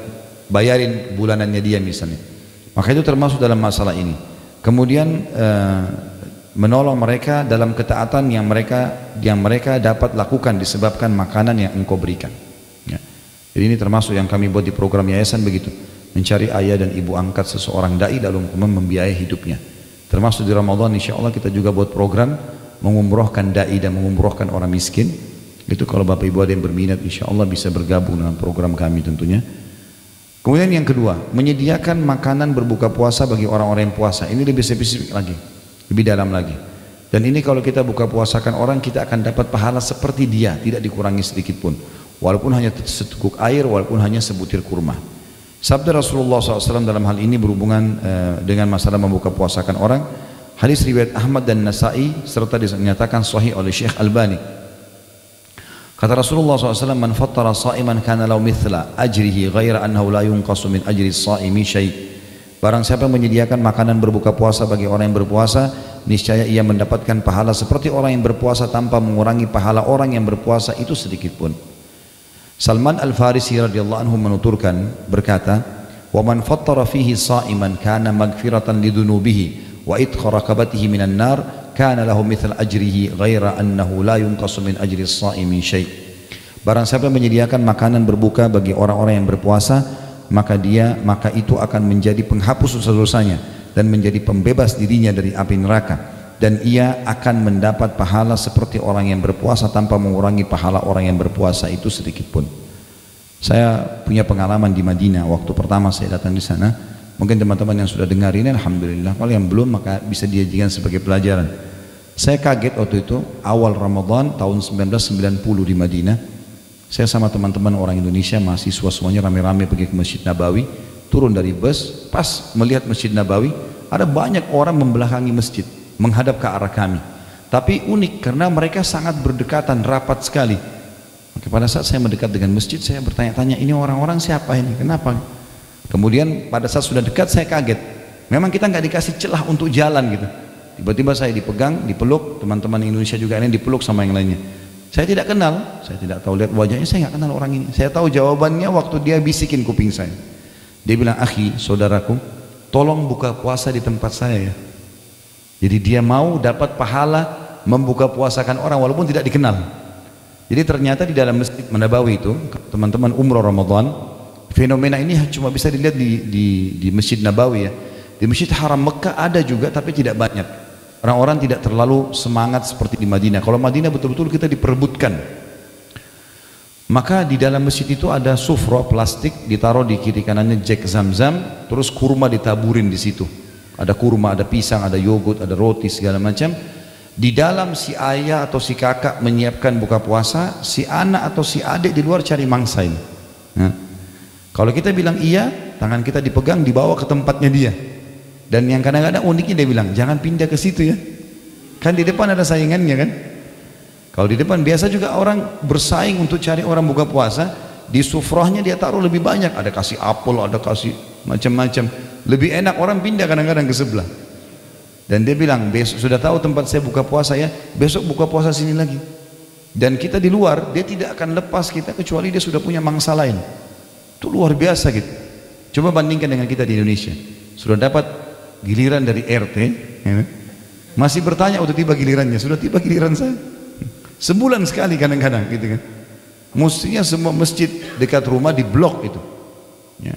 Speaker 1: bayarin bulanannya dia misalnya. Maka itu termasuk dalam masalah ini. Kemudian menolong mereka dalam ketaatan yang mereka dapat lakukan disebabkan makanan yang engkau berikan. Ya. Jadi ini termasuk yang kami buat di program yayasan begitu. Mencari ayah dan ibu angkat seseorang dai lalu membiayai hidupnya. Termasuk di Ramadan insya Allah kita juga buat program mengumrohkan dai dan mengumrohkan orang miskin. Itu kalau bapak ibu ada yang berminat insya Allah bisa bergabung dengan program kami tentunya. Kemudian yang kedua, menyediakan makanan berbuka puasa bagi orang-orang yang puasa. Ini lebih spesifik lagi, lebih dalam lagi. Dan ini kalau kita buka puasakan orang, kita akan dapat pahala seperti dia, tidak dikurangi sedikit pun. Walaupun hanya seteguk air, walaupun hanya sebutir kurma. Sabda Rasulullah SAW dalam hal ini berhubungan dengan masalah membuka puasakan orang. Hadis riwayat Ahmad dan Nasai serta dinyatakan sahih oleh Syekh Albani. Kata Rasulullah SAW, "Man fattara sa'iman kana lahu mithla ajrihi ghaira annahu la yunqasu min ajri as-sa'imi syai'." Barang siapa yang menyediakan makanan berbuka puasa bagi orang yang berpuasa, niscaya ia mendapatkan pahala seperti orang yang berpuasa tanpa mengurangi pahala orang yang berpuasa itu sedikit pun. Salman Al-Farisi radhiyallahu anhu menuturkan berkata, "Wa man fattara fihi sa'iman kana maghfiratan lidunubihi wa idkha raqabatihi minan nar kana lahu mithla ajrihi ghaira annahu la yunqasu min ajri as-sa'imi syai'." Barang siapa yang menyediakan makanan berbuka bagi orang-orang yang berpuasa, maka itu akan menjadi penghapus dosa-dosanya dan menjadi pembebas dirinya dari api neraka, dan ia akan mendapat pahala seperti orang yang berpuasa tanpa mengurangi pahala orang yang berpuasa itu sedikit pun. Saya punya pengalaman di Madinah waktu pertama saya datang di sana. Mungkin teman-teman yang sudah dengar ini alhamdulillah, kalau yang belum maka bisa dijadikan sebagai pelajaran. Saya kaget waktu itu awal Ramadan tahun 1990 di Madinah. Saya sama teman-teman orang Indonesia mahasiswa semuanya rame-rame pergi ke Masjid Nabawi. Turun dari bus, pas melihat Masjid Nabawi ada banyak orang membelakangi masjid menghadap ke arah kami. Tapi unik karena mereka sangat berdekatan, rapat sekali. Maka pada saat saya mendekat dengan masjid, saya bertanya-tanya, ini orang-orang siapa ini, kenapa? Kemudian pada saat sudah dekat saya kaget. Memang kita nggak dikasih celah untuk jalan gitu. Tiba-tiba saya dipegang, dipeluk, teman-teman Indonesia juga ini dipeluk sama yang lainnya. Saya tidak kenal, saya tidak tahu lihat wajahnya, saya nggak kenal orang ini. Saya tahu jawabannya waktu dia bisikin kuping saya. Dia bilang, akhi, saudaraku, tolong buka puasa di tempat saya ya. Jadi dia mau dapat pahala membuka puasakan orang walaupun tidak dikenal. Jadi ternyata di dalam Masjid Nabawi itu, teman-teman umroh Ramadan, fenomena ini cuma bisa dilihat di Masjid Nabawi ya. Di Masjid Haram Mekah ada juga tapi tidak banyak. Orang-orang tidak terlalu semangat seperti di Madinah. Kalau Madinah betul-betul kita diperebutkan. Maka di dalam masjid itu ada sufra plastik ditaruh di kiri kanannya jek Zam-Zam, terus kurma ditaburin di situ. Ada kurma, ada pisang, ada yogurt, ada roti segala macam. Di dalam si ayah atau si kakak menyiapkan buka puasa, si anak atau si adik di luar cari mangsa ini. Nah, kalau kita bilang iya, tangan kita dipegang dibawa ke tempatnya dia. Dan yang kadang-kadang uniknya dia bilang, jangan pindah ke situ ya. Kan di depan ada saingannya kan. Kalau di depan biasa juga orang bersaing untuk cari orang buka puasa. Di sufrahnya dia taruh lebih banyak, ada kasih apel, ada kasih macam-macam. Lebih enak orang pindah kadang-kadang ke sebelah. Dan dia bilang, besok sudah tahu tempat saya buka puasa ya, besok buka puasa sini lagi. Dan kita di luar, dia tidak akan lepas kita kecuali dia sudah punya mangsa lain. Itu luar biasa gitu. Coba bandingkan dengan kita di Indonesia. Sudah dapat giliran dari RT, ya, masih bertanya udah tiba gilirannya, sudah tiba giliran saya. Sebulan sekali kadang-kadang gitu kan. Mestinya semua masjid dekat rumah diblok itu. Ya.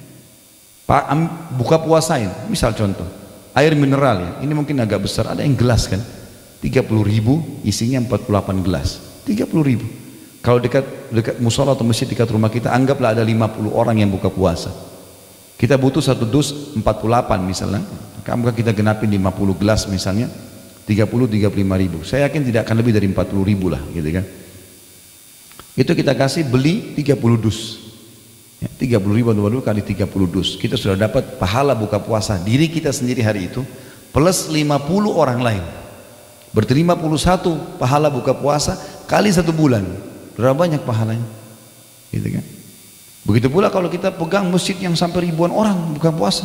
Speaker 1: Pak, buka puasain, misal contoh air mineral ya, ini mungkin agak besar, ada yang gelas kan 30.000 isinya 48 gelas, 30.000. Kalau dekat musola atau masjid dekat rumah kita, anggaplah ada 50 orang yang buka puasa, kita butuh satu dus 48 misalnya, maka kita genapin 50 gelas misalnya 35.000, saya yakin tidak akan lebih dari 40.000 lah gitu kan. Itu kita kasih beli 30 dus ya, 30.000 kali 30 dus, kita sudah dapat pahala buka puasa diri kita sendiri hari itu plus 50 orang lain, berarti 51 pahala buka puasa kali 1 bulan. Berapa banyak pahalanya gitu kan. Begitu pula kalau kita pegang masjid yang sampai ribuan orang buka puasa,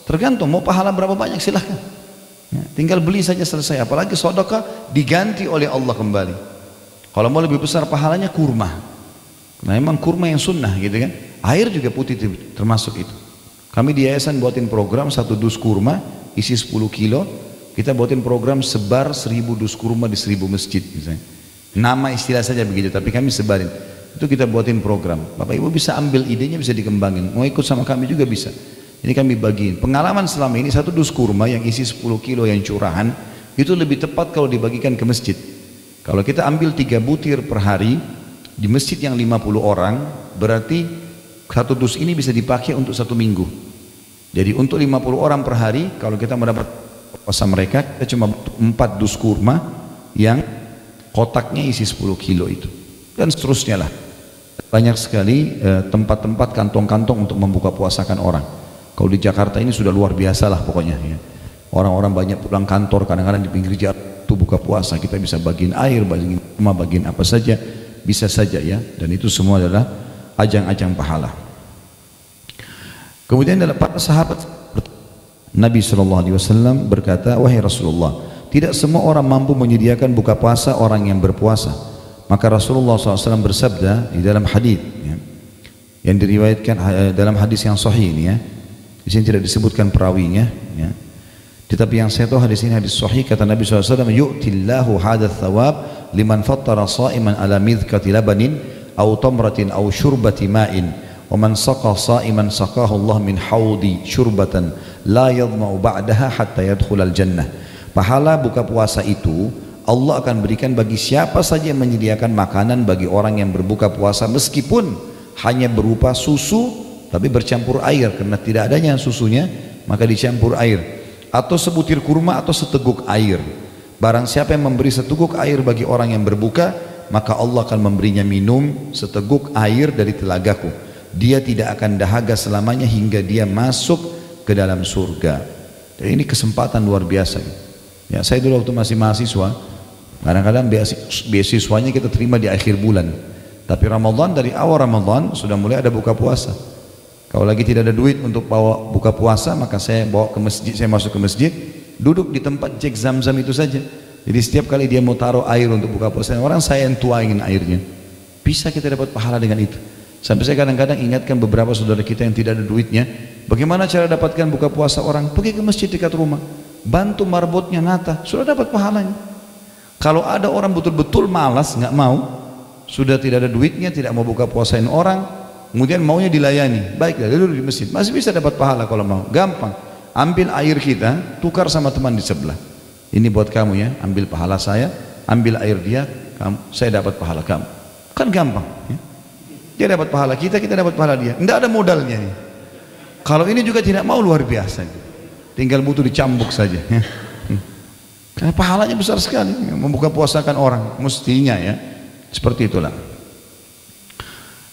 Speaker 1: tergantung mau pahala berapa banyak silahkan ya, tinggal beli saja selesai. Apalagi sedekah diganti oleh Allah kembali. Kalau mau lebih besar pahalanya kurma. Nah memang kurma yang sunnah gitu kan. Air juga putih termasuk itu. Kami di yayasan buatin program 1 dus kurma isi 10 kilo. Kita buatin program sebar 1000 dus kurma di 1000 masjid misalnya. Nama istilah saja begitu, tapi kami sebarin. Itu kita buatin program. Bapak Ibu bisa ambil idenya, bisa dikembangin. Mau ikut sama kami juga bisa. Ini kami bagiin. Pengalaman selama ini 1 dus kurma yang isi 10 kilo yang curahan itu lebih tepat kalau dibagikan ke masjid. Kalau kita ambil 3 butir per hari di masjid yang 50 orang, berarti 1 dus ini bisa dipakai untuk 1 minggu. Jadi untuk 50 orang per hari, kalau kita mendapat puasa mereka, kita cuma butuh 4 dus kurma yang kotaknya isi 10 kilo itu. Dan seterusnya lah. Banyak sekali tempat-tempat kantong-kantong untuk membuka puasakan orang. Kalau di Jakarta ini sudah luar biasa lah pokoknya ya. Orang-orang banyak pulang kantor, kadang-kadang di pinggir jalan itu buka puasa, kita bisa bagiin air, bagiin rumah, bagiin apa saja, bisa saja ya. Dan itu semua adalah ajang-ajang pahala. Kemudian dalam para sahabat Nabi SAW berkata, wahai Rasulullah, tidak semua orang mampu menyediakan buka puasa orang yang berpuasa. Maka Rasulullah SAW bersabda di dalam hadis ya, yang diriwayatkan dalam hadis yang sahih ini ya. Di sini tidak disebutkan perawinya ya. Tetapi yang saya tahu hadis ini hadis sahih, kata Nabi SAW, yu'tillahu hadha thawab liman fattara sa'iman ala midhkati labanin aw tamratin aw syurbati ma'in wa man saqa sa'iman saqahu Allah min haudi syurbatan la yadma'u ba'daha hatta yadkhulal jannah. Pahala buka puasa itu Allah akan berikan bagi siapa saja yang menyediakan makanan bagi orang yang berbuka puasa, meskipun hanya berupa susu tapi bercampur air, karena tidak adanya susunya maka dicampur air, atau sebutir kurma atau seteguk air. Barang siapa yang memberi seteguk air bagi orang yang berbuka, maka Allah akan memberinya minum seteguk air dari telagaku. Dia tidak akan dahaga selamanya hingga dia masuk ke dalam surga. Dan ini kesempatan luar biasa ya. Saya dulu waktu masih mahasiswa, Kadang-kadang beasiswanya kita terima di akhir bulan. Tapi Ramadan, dari awal Ramadan sudah mulai ada buka puasa. Kalau lagi tidak ada duit untuk bawa buka puasa, maka saya bawa ke masjid, saya masuk ke masjid, duduk di tempat cek Zam-Zam itu saja. Jadi setiap kali dia mau taruh air untuk buka puasa, orang saya yang tuangin airnya. Bisa kita dapat pahala dengan itu. Sampai saya kadang-kadang ingatkan beberapa saudara kita yang tidak ada duitnya, bagaimana cara dapatkan buka puasa orang? Pergi ke masjid dekat rumah, bantu marbotnya nata, sudah dapat pahalanya. Kalau ada orang betul-betul malas, nggak mau, sudah tidak ada duitnya, tidak mau buka puasain orang, kemudian maunya dilayani, baiklah dia duduk di masjid, masih bisa dapat pahala kalau mau, gampang. Ambil air kita, tukar sama teman di sebelah. Ini buat kamu ya, ambil pahala saya, ambil air dia, saya dapat pahala kamu. Kan gampang. Ya? Dia dapat pahala kita, kita dapat pahala dia. Tidak ada modalnya nih. Kalau ini juga tidak mau, luar biasa. Tinggal butuh dicambuk saja. Ya. Karena pahalanya besar sekali. Membuka puasakan orang, mestinya ya. Seperti itulah.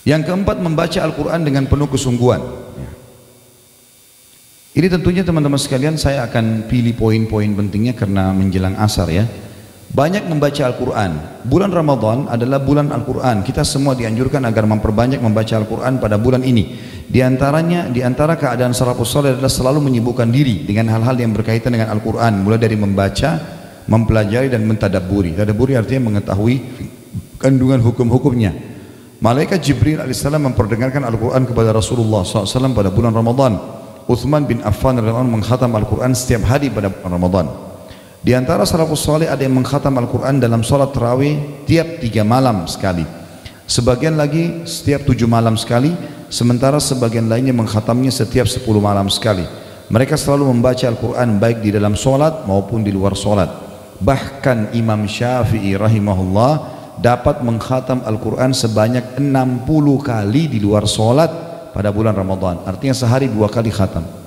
Speaker 1: Yang keempat, membaca Al-Quran dengan penuh kesungguhan. Ya. Ini tentunya teman-teman sekalian, saya akan pilih poin-poin pentingnya karena menjelang asar ya. Banyak membaca Al-Quran. Bulan Ramadan adalah bulan Al-Quran. Kita semua dianjurkan agar memperbanyak membaca Al-Quran pada bulan ini. Di antara keadaan salafus saleh adalah selalu menyibukkan diri dengan hal-hal yang berkaitan dengan Al-Quran. Mulai dari membaca, mempelajari dan mentadabburi. Tadabburi artinya mengetahui kandungan hukum-hukumnya. Malaikat Jibril alaihissalam memperdengarkan Al-Quran kepada Rasulullah SAW pada bulan Ramadan. Uthman bin Affan radhiyallahu anhu mengkhatam Al-Quran setiap hari pada bulan Ramadan. Di antara salafus saleh ada yang mengkhatam Al-Quran dalam sholat tarawih tiap 3 malam sekali. Sebagian lagi setiap 7 malam sekali, sementara sebagian lainnya mengkhatamnya setiap 10 malam sekali. Mereka selalu membaca Al-Quran baik di dalam sholat maupun di luar sholat. Bahkan Imam Syafi'i rahimahullah dapat mengkhatam Al-Quran sebanyak 60 kali di luar sholat pada bulan Ramadan. Artinya sehari 2 kali khatam.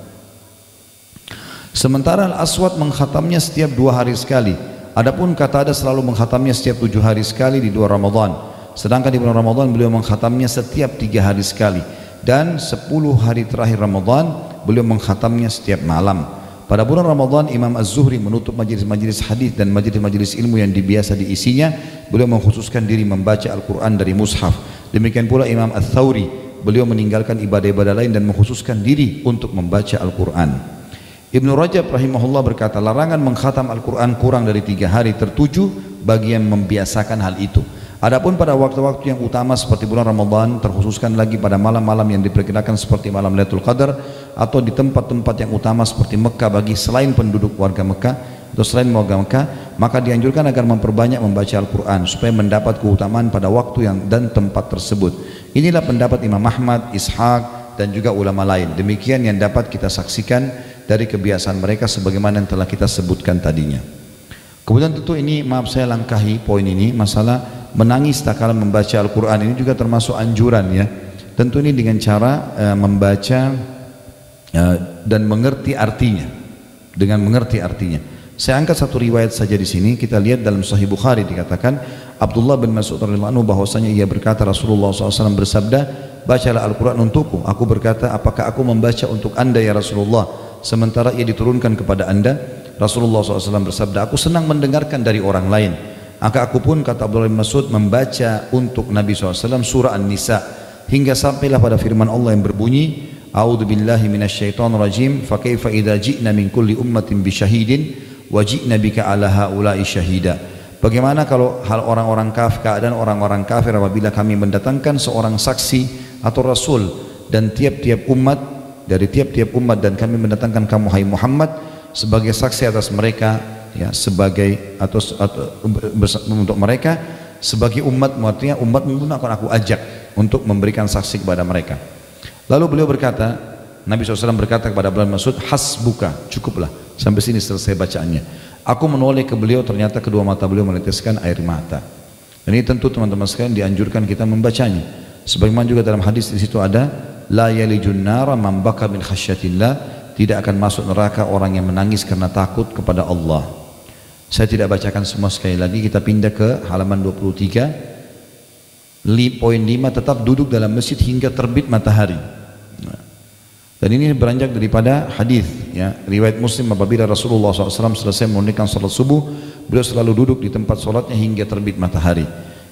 Speaker 1: Sementara Al-Aswad mengkhatamnya setiap 2 hari sekali. Adapun Qatadah selalu mengkhatamnya setiap 7 hari sekali di 2 Ramadan. Sedangkan di bulan Ramadan beliau mengkhatamnya setiap 3 hari sekali. Dan 10 hari terakhir Ramadan beliau mengkhatamnya setiap malam. Pada bulan Ramadan Imam Az-Zuhri menutup majelis-majelis hadis dan majelis-majelis ilmu yang biasa diisinya. Beliau mengkhususkan diri membaca Al-Quran dari mushaf. Demikian pula Imam Ats-Tsauri, beliau meninggalkan ibadah-ibadah lain dan mengkhususkan diri untuk membaca Al-Quran. Ibnu Rajab rahimahullah berkata, larangan mengkhatam Al-Quran kurang dari 3 hari tertuju bagi yang membiasakan hal itu. Adapun pada waktu-waktu yang utama seperti bulan Ramadan, terkhususkan lagi pada malam-malam yang diperkirakan seperti malam Lailatul Qadar atau di tempat-tempat yang utama seperti Mekah bagi selain penduduk warga Mekah atau selain warga Mekah, maka dianjurkan agar memperbanyak membaca Al-Quran supaya mendapat keutamaan pada waktu yang dan tempat tersebut. Inilah pendapat Imam Ahmad, Ishaq dan juga ulama lain. Demikian yang dapat kita saksikan dari kebiasaan mereka sebagaimana yang telah kita sebutkan tadinya. Kemudian tentu ini, maaf saya langkahi poin ini, masalah menangis tak kala membaca Al-Quran. Ini juga termasuk anjuran ya. Tentu ini dengan cara membaca dan mengerti artinya. Dengan mengerti artinya. Saya angkat satu riwayat saja di sini. Kita lihat dalam Sahih Bukhari dikatakan Abdullah bin Mas'ud radhiyallahu anhu bahwasanya ia berkata Rasulullah SAW bersabda, bacalah Al-Quran untukku. Aku berkata, apakah aku membaca untuk anda ya Rasulullah sementara ia diturunkan kepada anda? Rasulullah SAW bersabda, aku senang mendengarkan dari orang lain. Maka aku pun, kata Abdullah bin Mas'ud, membaca untuk Nabi SAW surah An-Nisa hingga sampailah pada firman Allah yang berbunyi, A'udzu billahi minasyaitonir rajim, fa kaifa idza ji'na min kulli ummatin bi syahidin wa ji'na bika 'ala haula'i syahida. Bagaimana kalau hal orang-orang kafir, keadaan orang-orang kafir apabila kami mendatangkan seorang saksi atau rasul dan tiap-tiap umat dari tiap-tiap umat dan kami mendatangkan kamu hai Muhammad sebagai saksi atas mereka ya, sebagai atau untuk mereka sebagai umat, artinya umat pun akan aku ajak untuk memberikan saksi kepada mereka. Lalu beliau berkata, Nabi SAW berkata kepada Abdullah bin Mas'ud, hasbuka, cukuplah, sampai sini selesai bacaannya. Aku menoleh ke beliau, ternyata kedua mata beliau meneteskan air mata. Dan ini tentu teman-teman sekalian dianjurkan kita membacanya. Sebagaimana juga dalam hadis di situ ada, la yalijun nara man baka min khasyatillah, tidak akan masuk neraka orang yang menangis karena takut kepada Allah. Saya tidak bacakan semua sekali lagi, kita pindah ke halaman 23. Poin 5, tetap duduk dalam masjid hingga terbit matahari. Dan ini beranjak daripada hadis ya, riwayat Muslim, apabila Rasulullah SAW selesai menunaikan salat subuh, beliau selalu duduk di tempat salatnya hingga terbit matahari.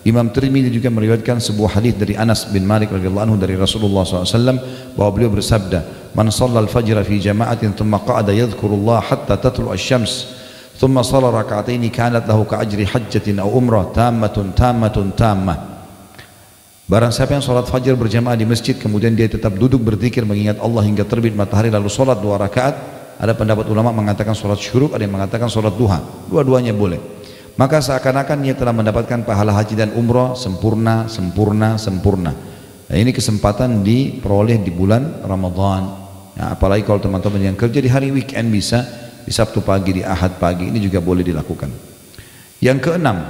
Speaker 1: Imam Tirmidzi juga meriwayatkan sebuah hadis dari Anas bin Malik radhiyallahu anhu dari Rasulullah SAW bahwa beliau bersabda, "Man shalla al-fajr fi jama'atin thumma qa'ada yadhkurullah hatta tatlu asy-syams, thumma shalla rak'ataini kanat lahu ka'ajri hajjatin aw umrah tammatun tammatun tammah." Barang siapa yang sholat fajar berjamaah di masjid, kemudian dia tetap duduk berzikir mengingat Allah hingga terbit matahari, lalu sholat 2 rakaat. Ada pendapat ulama mengatakan sholat syuruk, ada yang mengatakan sholat duha. Dua-duanya boleh. Maka seakan-akan ia telah mendapatkan pahala haji dan umrah sempurna, sempurna, sempurna. Nah, ini kesempatan diperoleh di bulan Ramadan. Ya, apalagi kalau teman-teman yang kerja di hari weekend bisa, di Sabtu pagi, di Ahad pagi, ini juga boleh dilakukan. Yang keenam,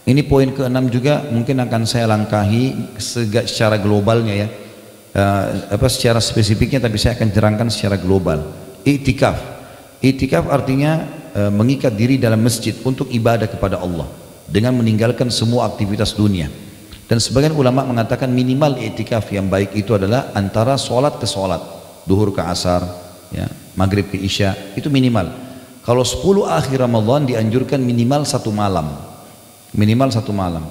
Speaker 1: ini poin keenam juga mungkin akan saya langkahi secara globalnya ya, secara spesifiknya, tapi saya akan terangkan secara global. Iktikaf. Iktikaf artinya mengikat diri dalam masjid untuk ibadah kepada Allah dengan meninggalkan semua aktivitas dunia. Dan sebagian ulama mengatakan minimal iktikaf yang baik itu adalah antara sholat ke sholat, duhur ke asar, ya, maghrib ke isya, itu minimal. Kalau 10 akhir Ramadan dianjurkan minimal 1 malam. Minimal 1 malam.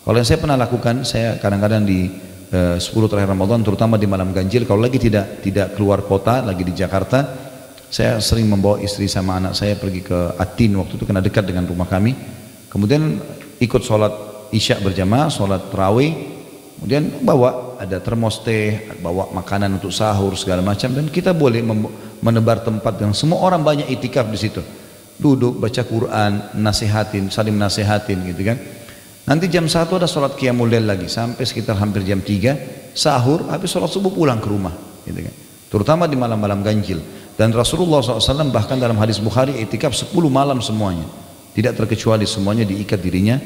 Speaker 1: Kalau yang saya pernah lakukan, saya kadang-kadang di 10 terakhir Ramadan, terutama di malam ganjil, kalau lagi tidak keluar kota, lagi di Jakarta, saya sering membawa istri sama anak saya pergi ke Atin, waktu itu kena dekat dengan rumah kami. Kemudian ikut sholat isya berjamaah, sholat tarawih, kemudian bawa ada termos teh, bawa makanan untuk sahur segala macam, dan kita boleh menebar tempat yang semua orang banyak itikaf di situ. Duduk baca Quran, nasihatin, saling nasihatin gitu kan. Nanti jam 1 ada sholat qiyamul lail lagi sampai sekitar hampir jam 3 sahur, habis sholat subuh pulang ke rumah gitu kan. Terutama di malam-malam ganjil. Dan Rasulullah SAW bahkan dalam hadis Bukhari itikaf 10 malam semuanya, tidak terkecuali semuanya diikat dirinya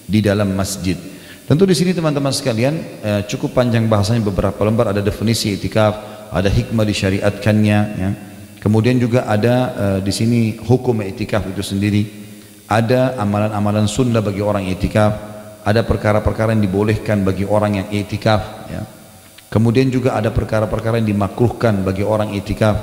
Speaker 1: di dalam masjid. Tentu di sini teman-teman sekalian cukup panjang bahasanya, beberapa lembar ada definisi itikaf, ada hikmah disyariatkannya ya. Kemudian juga ada di sini hukum i'tikaf itu sendiri, ada amalan-amalan sunnah bagi orang i'tikaf, ada perkara-perkara yang dibolehkan bagi orang yang i'tikaf ya. Kemudian juga ada perkara-perkara yang dimakruhkan bagi orang i'tikaf,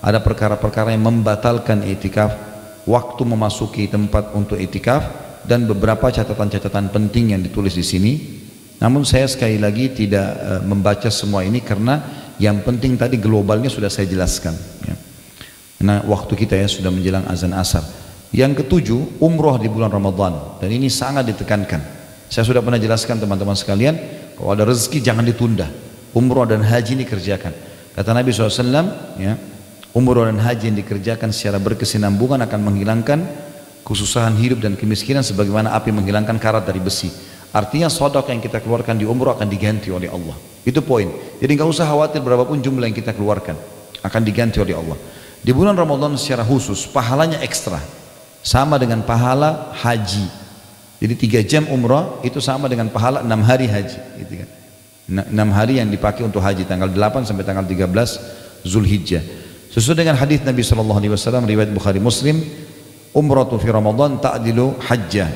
Speaker 1: ada perkara-perkara yang membatalkan i'tikaf, waktu memasuki tempat untuk i'tikaf, dan beberapa catatan-catatan penting yang ditulis di sini. Namun saya sekali lagi tidak membaca semua ini karena yang penting tadi globalnya sudah saya jelaskan ya. Nah, waktu kita ya sudah menjelang azan asar. Yang ketujuh, umroh di bulan Ramadan, dan ini sangat ditekankan. Saya sudah pernah jelaskan teman-teman sekalian, kalau ada rezeki jangan ditunda, umroh dan haji ini kerjakan. Kata Nabi SAW ya, umroh dan haji yang dikerjakan secara berkesinambungan akan menghilangkan kesusahan hidup dan kemiskinan sebagaimana api menghilangkan karat dari besi. Artinya sedekah yang kita keluarkan di umroh akan diganti oleh Allah. Itu poin. Jadi nggak usah khawatir berapapun jumlah yang kita keluarkan, akan diganti oleh Allah. Di bulan Ramadan secara khusus pahalanya ekstra, sama dengan pahala haji. Jadi 3 jam umrah itu sama dengan pahala 6 hari haji gitu kan. 6 hari yang dipakai untuk haji, tanggal 8 sampai tanggal 13 Zulhijjah. Sesuai dengan hadis Nabi SAW riwayat Bukhari Muslim, umratu fi Ramadan ta'dilu hajjah.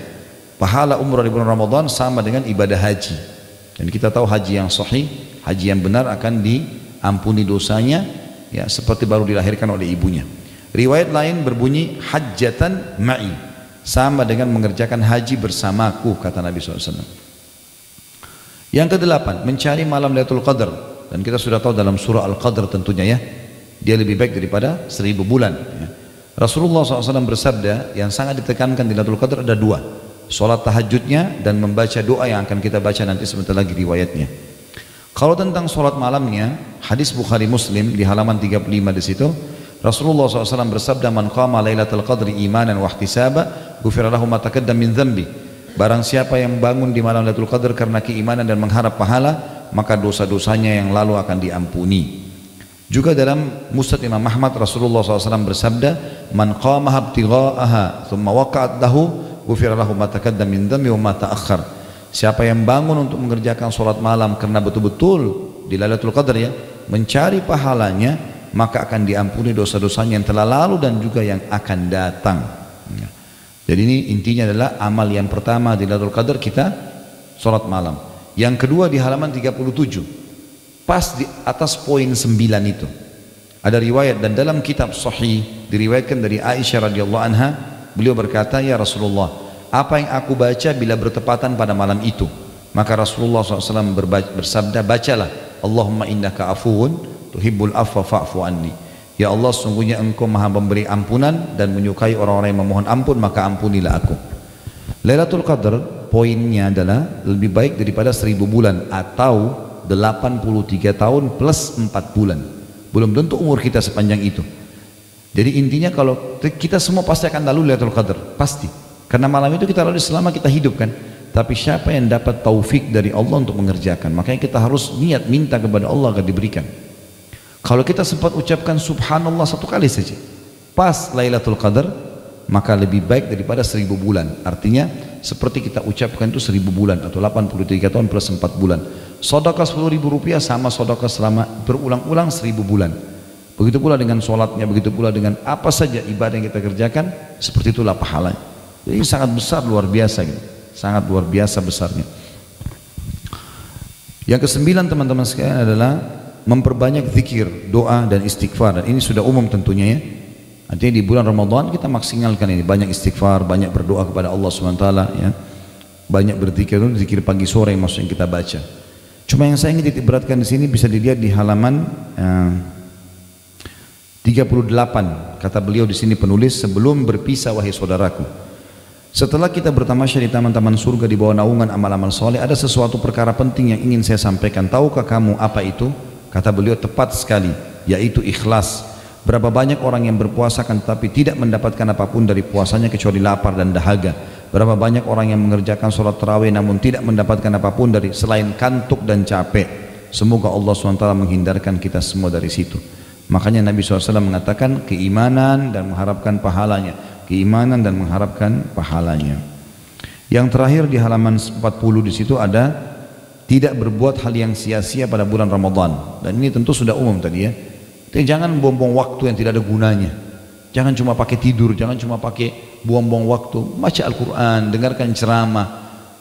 Speaker 1: Pahala umrah di bulan Ramadan sama dengan ibadah haji. Dan kita tahu haji yang sahih, haji yang benar akan diampuni dosanya ya, seperti baru dilahirkan oleh ibunya. Riwayat lain berbunyi hajjatan ma'i, sama dengan mengerjakan haji bersamaku, kata Nabi SAW. Yang kedelapan, mencari malam Lailatul Qadar, dan kita sudah tahu dalam surah Al-Qadr tentunya ya, dia lebih baik daripada 1000 bulan ya. Rasulullah SAW bersabda, yang sangat ditekankan di Lailatul Qadar ada 2, sholat tahajudnya dan membaca doa yang akan kita baca nanti sebentar lagi riwayatnya. Kalau tentang sholat malamnya, hadis Bukhari Muslim di halaman 35 di situ, Rasulullah SAW bersabda, "Man qama lailatul qadri imanan wa ihtisaba, ghufira lahu ma taqaddama min dzambi." Barang siapa yang bangun di malam Lailatul Qadar karena keimanan dan mengharap pahala, maka dosa-dosanya yang lalu akan diampuni. Juga dalam Musnad Imam Ahmad, Rasulullah SAW bersabda, "Man qama ibtigha'aha thumma waqa'at lahu, ghufira lahu ma taqaddama min dzambi wa ma ta'akhkhar." Siapa yang bangun untuk mengerjakan sholat malam karena betul-betul di Lailatul Qadar ya, mencari pahalanya, maka akan diampuni dosa-dosanya yang telah lalu dan juga yang akan datang ya. Jadi ini intinya adalah amal yang pertama di Lailatul Qadar kita sholat malam. Yang kedua di halaman 37, pas di atas poin 9 itu, Ada riwayat dan dalam kitab Sahih diriwayatkan dari Aisyah radhiyallahu anha, beliau berkata, ya Rasulullah, apa yang aku baca bila bertepatan pada malam itu? Maka Rasulullah SAW bersabda, bacalah, Allahumma innaka afuun tuhibbul afwa fa'fu anni. Ya Allah, sungguhnya engkau maha memberi ampunan dan menyukai orang-orang yang memohon ampun, maka ampunilah aku. Lailatul Qadar poinnya adalah lebih baik daripada 1000 bulan atau 83 tahun plus 4 bulan. Belum tentu umur kita sepanjang itu. Jadi intinya kalau kita semua pasti akan lalu Lailatul Qadar, pasti. Karena malam itu kita lalui selama kita hidup kan. Tapi siapa yang dapat taufik dari Allah untuk mengerjakan? Makanya kita harus niat minta kepada Allah agar diberikan. Kalau kita sempat ucapkan subhanallah 1 kali saja pas Lailatul Qadar, maka lebih baik daripada 1000 bulan. Artinya seperti kita ucapkan itu 1000 bulan atau 83 tahun plus 4 bulan. Sedekah 10.000 rupiah sama sedekah selama berulang-ulang 1000 bulan. Begitu pula dengan sholatnya, begitu pula dengan apa saja ibadah yang kita kerjakan, seperti itulah pahalanya. Jadi sangat besar, luar biasa gitu. Sangat luar biasa besarnya. Yang ke-9 teman-teman sekalian adalah memperbanyak zikir, doa dan istighfar. Dan ini sudah umum tentunya ya. Artinya di bulan Ramadan kita maksimalkan ini, banyak istighfar, banyak berdoa kepada Allah SWT ya. Banyak berzikir, zikir pagi sore yang maksudnya kita baca. Cuma yang saya ingin titik beratkan di sini bisa dilihat di halaman 38. Kata beliau di sini penulis, sebelum berpisah wahai saudaraku, setelah kita bertamasya di taman-taman surga di bawah naungan amal-amal soleh, ada sesuatu perkara penting yang ingin saya sampaikan. Tahukah kamu apa itu? Kata beliau, tepat sekali, yaitu ikhlas. Berapa banyak orang yang berpuasa kan tapi tidak mendapatkan apapun dari puasanya kecuali lapar dan dahaga. Berapa banyak orang yang mengerjakan sholat tarawih namun tidak mendapatkan apapun dari selain kantuk dan capek. Semoga Allah SWT menghindarkan kita semua dari situ. Makanya Nabi SAW mengatakan keimanan dan mengharapkan pahalanya. Keimanan dan mengharapkan pahalanya. Yang terakhir di halaman 40 di situ ada tidak berbuat hal yang sia-sia pada bulan Ramadan. Dan ini tentu sudah umum tadi ya. Jadi jangan buang-buang waktu yang tidak ada gunanya. Jangan cuma pakai tidur, jangan cuma pakai buang-buang waktu. Baca Al-Quran, dengarkan ceramah,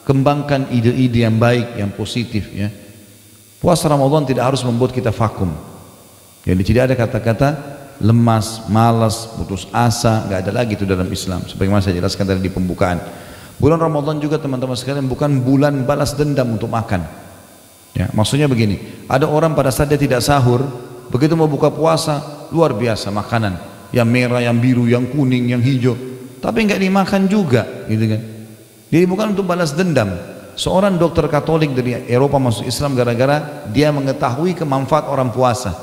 Speaker 1: kembangkan ide-ide yang baik, yang positif ya. Puasa Ramadan tidak harus membuat kita vakum. Jadi tidak ada kata-kata lemas, malas, putus asa, nggak ada lagi itu dalam Islam. Sebagaimana saya jelaskan tadi di pembukaan. Bulan Ramadan juga teman-teman sekalian bukan bulan balas dendam untuk makan. Ya, maksudnya begini, ada orang pada saat dia tidak sahur, begitu mau buka puasa, luar biasa makanan. Yang merah, yang biru, yang kuning, yang hijau. Tapi nggak dimakan juga, gitu kan. Jadi bukan untuk balas dendam. Seorang dokter Katolik dari Eropa masuk Islam gara-gara dia mengetahui kemanfaat orang puasa.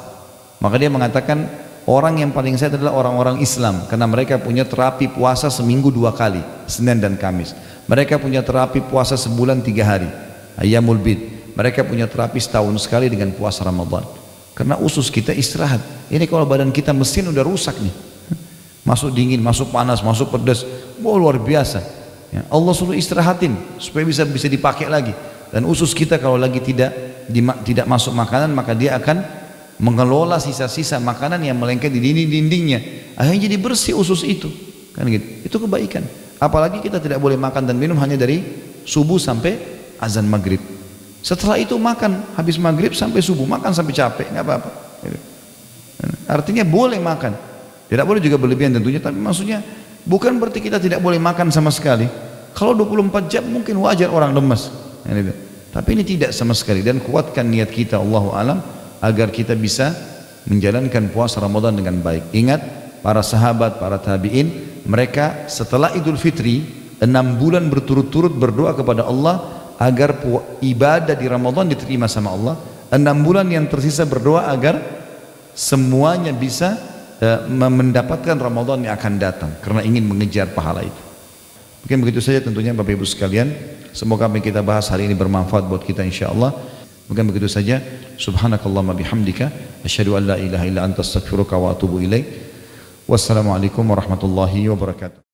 Speaker 1: Maka dia mengatakan orang yang paling sehat adalah orang-orang Islam, karena mereka punya terapi puasa seminggu 2 kali, Senin dan Kamis. Mereka punya terapi puasa sebulan 3 hari, Ayyamul Bid. Mereka punya terapi setahun sekali dengan puasa Ramadan. Karena usus kita istirahat. Ini kalau badan kita mesin udah rusak nih, masuk dingin, masuk panas, masuk pedas, luar biasa ya. Allah suruh istirahatin supaya bisa dipakai lagi. Dan usus kita kalau lagi tidak masuk makanan, maka dia akan mengelola sisa-sisa makanan yang melengket di dinding-dindingnya, akhirnya jadi bersih usus itu kan gitu. Itu kebaikan. Apalagi kita tidak boleh makan dan minum hanya dari subuh sampai azan maghrib. Setelah itu makan, habis maghrib sampai subuh, makan sampai capek, nggak apa-apa. Artinya boleh makan, tidak boleh juga berlebihan tentunya, tapi maksudnya bukan berarti kita tidak boleh makan sama sekali. Kalau 24 jam mungkin wajar orang lemas, tapi ini tidak sama sekali. Dan kuatkan niat kita, Allahu a'lam, agar kita bisa menjalankan puasa Ramadan dengan baik. Ingat, para sahabat, para tabi'in, mereka setelah Idul Fitri 6 bulan berturut-turut berdoa kepada Allah agar ibadah di Ramadan diterima sama Allah. 6 bulan yang tersisa berdoa agar semuanya bisa mendapatkan Ramadan yang akan datang, karena ingin mengejar pahala itu. Mungkin begitu saja tentunya Bapak Ibu sekalian. Semoga apa yang kita bahas hari ini bermanfaat buat kita insyaallah. Mungkin begitu saja. Subhanakallahumma bihamdika asyhadu an la ilaha illa anta astaghfiruka wa atubu ilaik. Wassalamualaikum warahmatullahi wabarakatuh.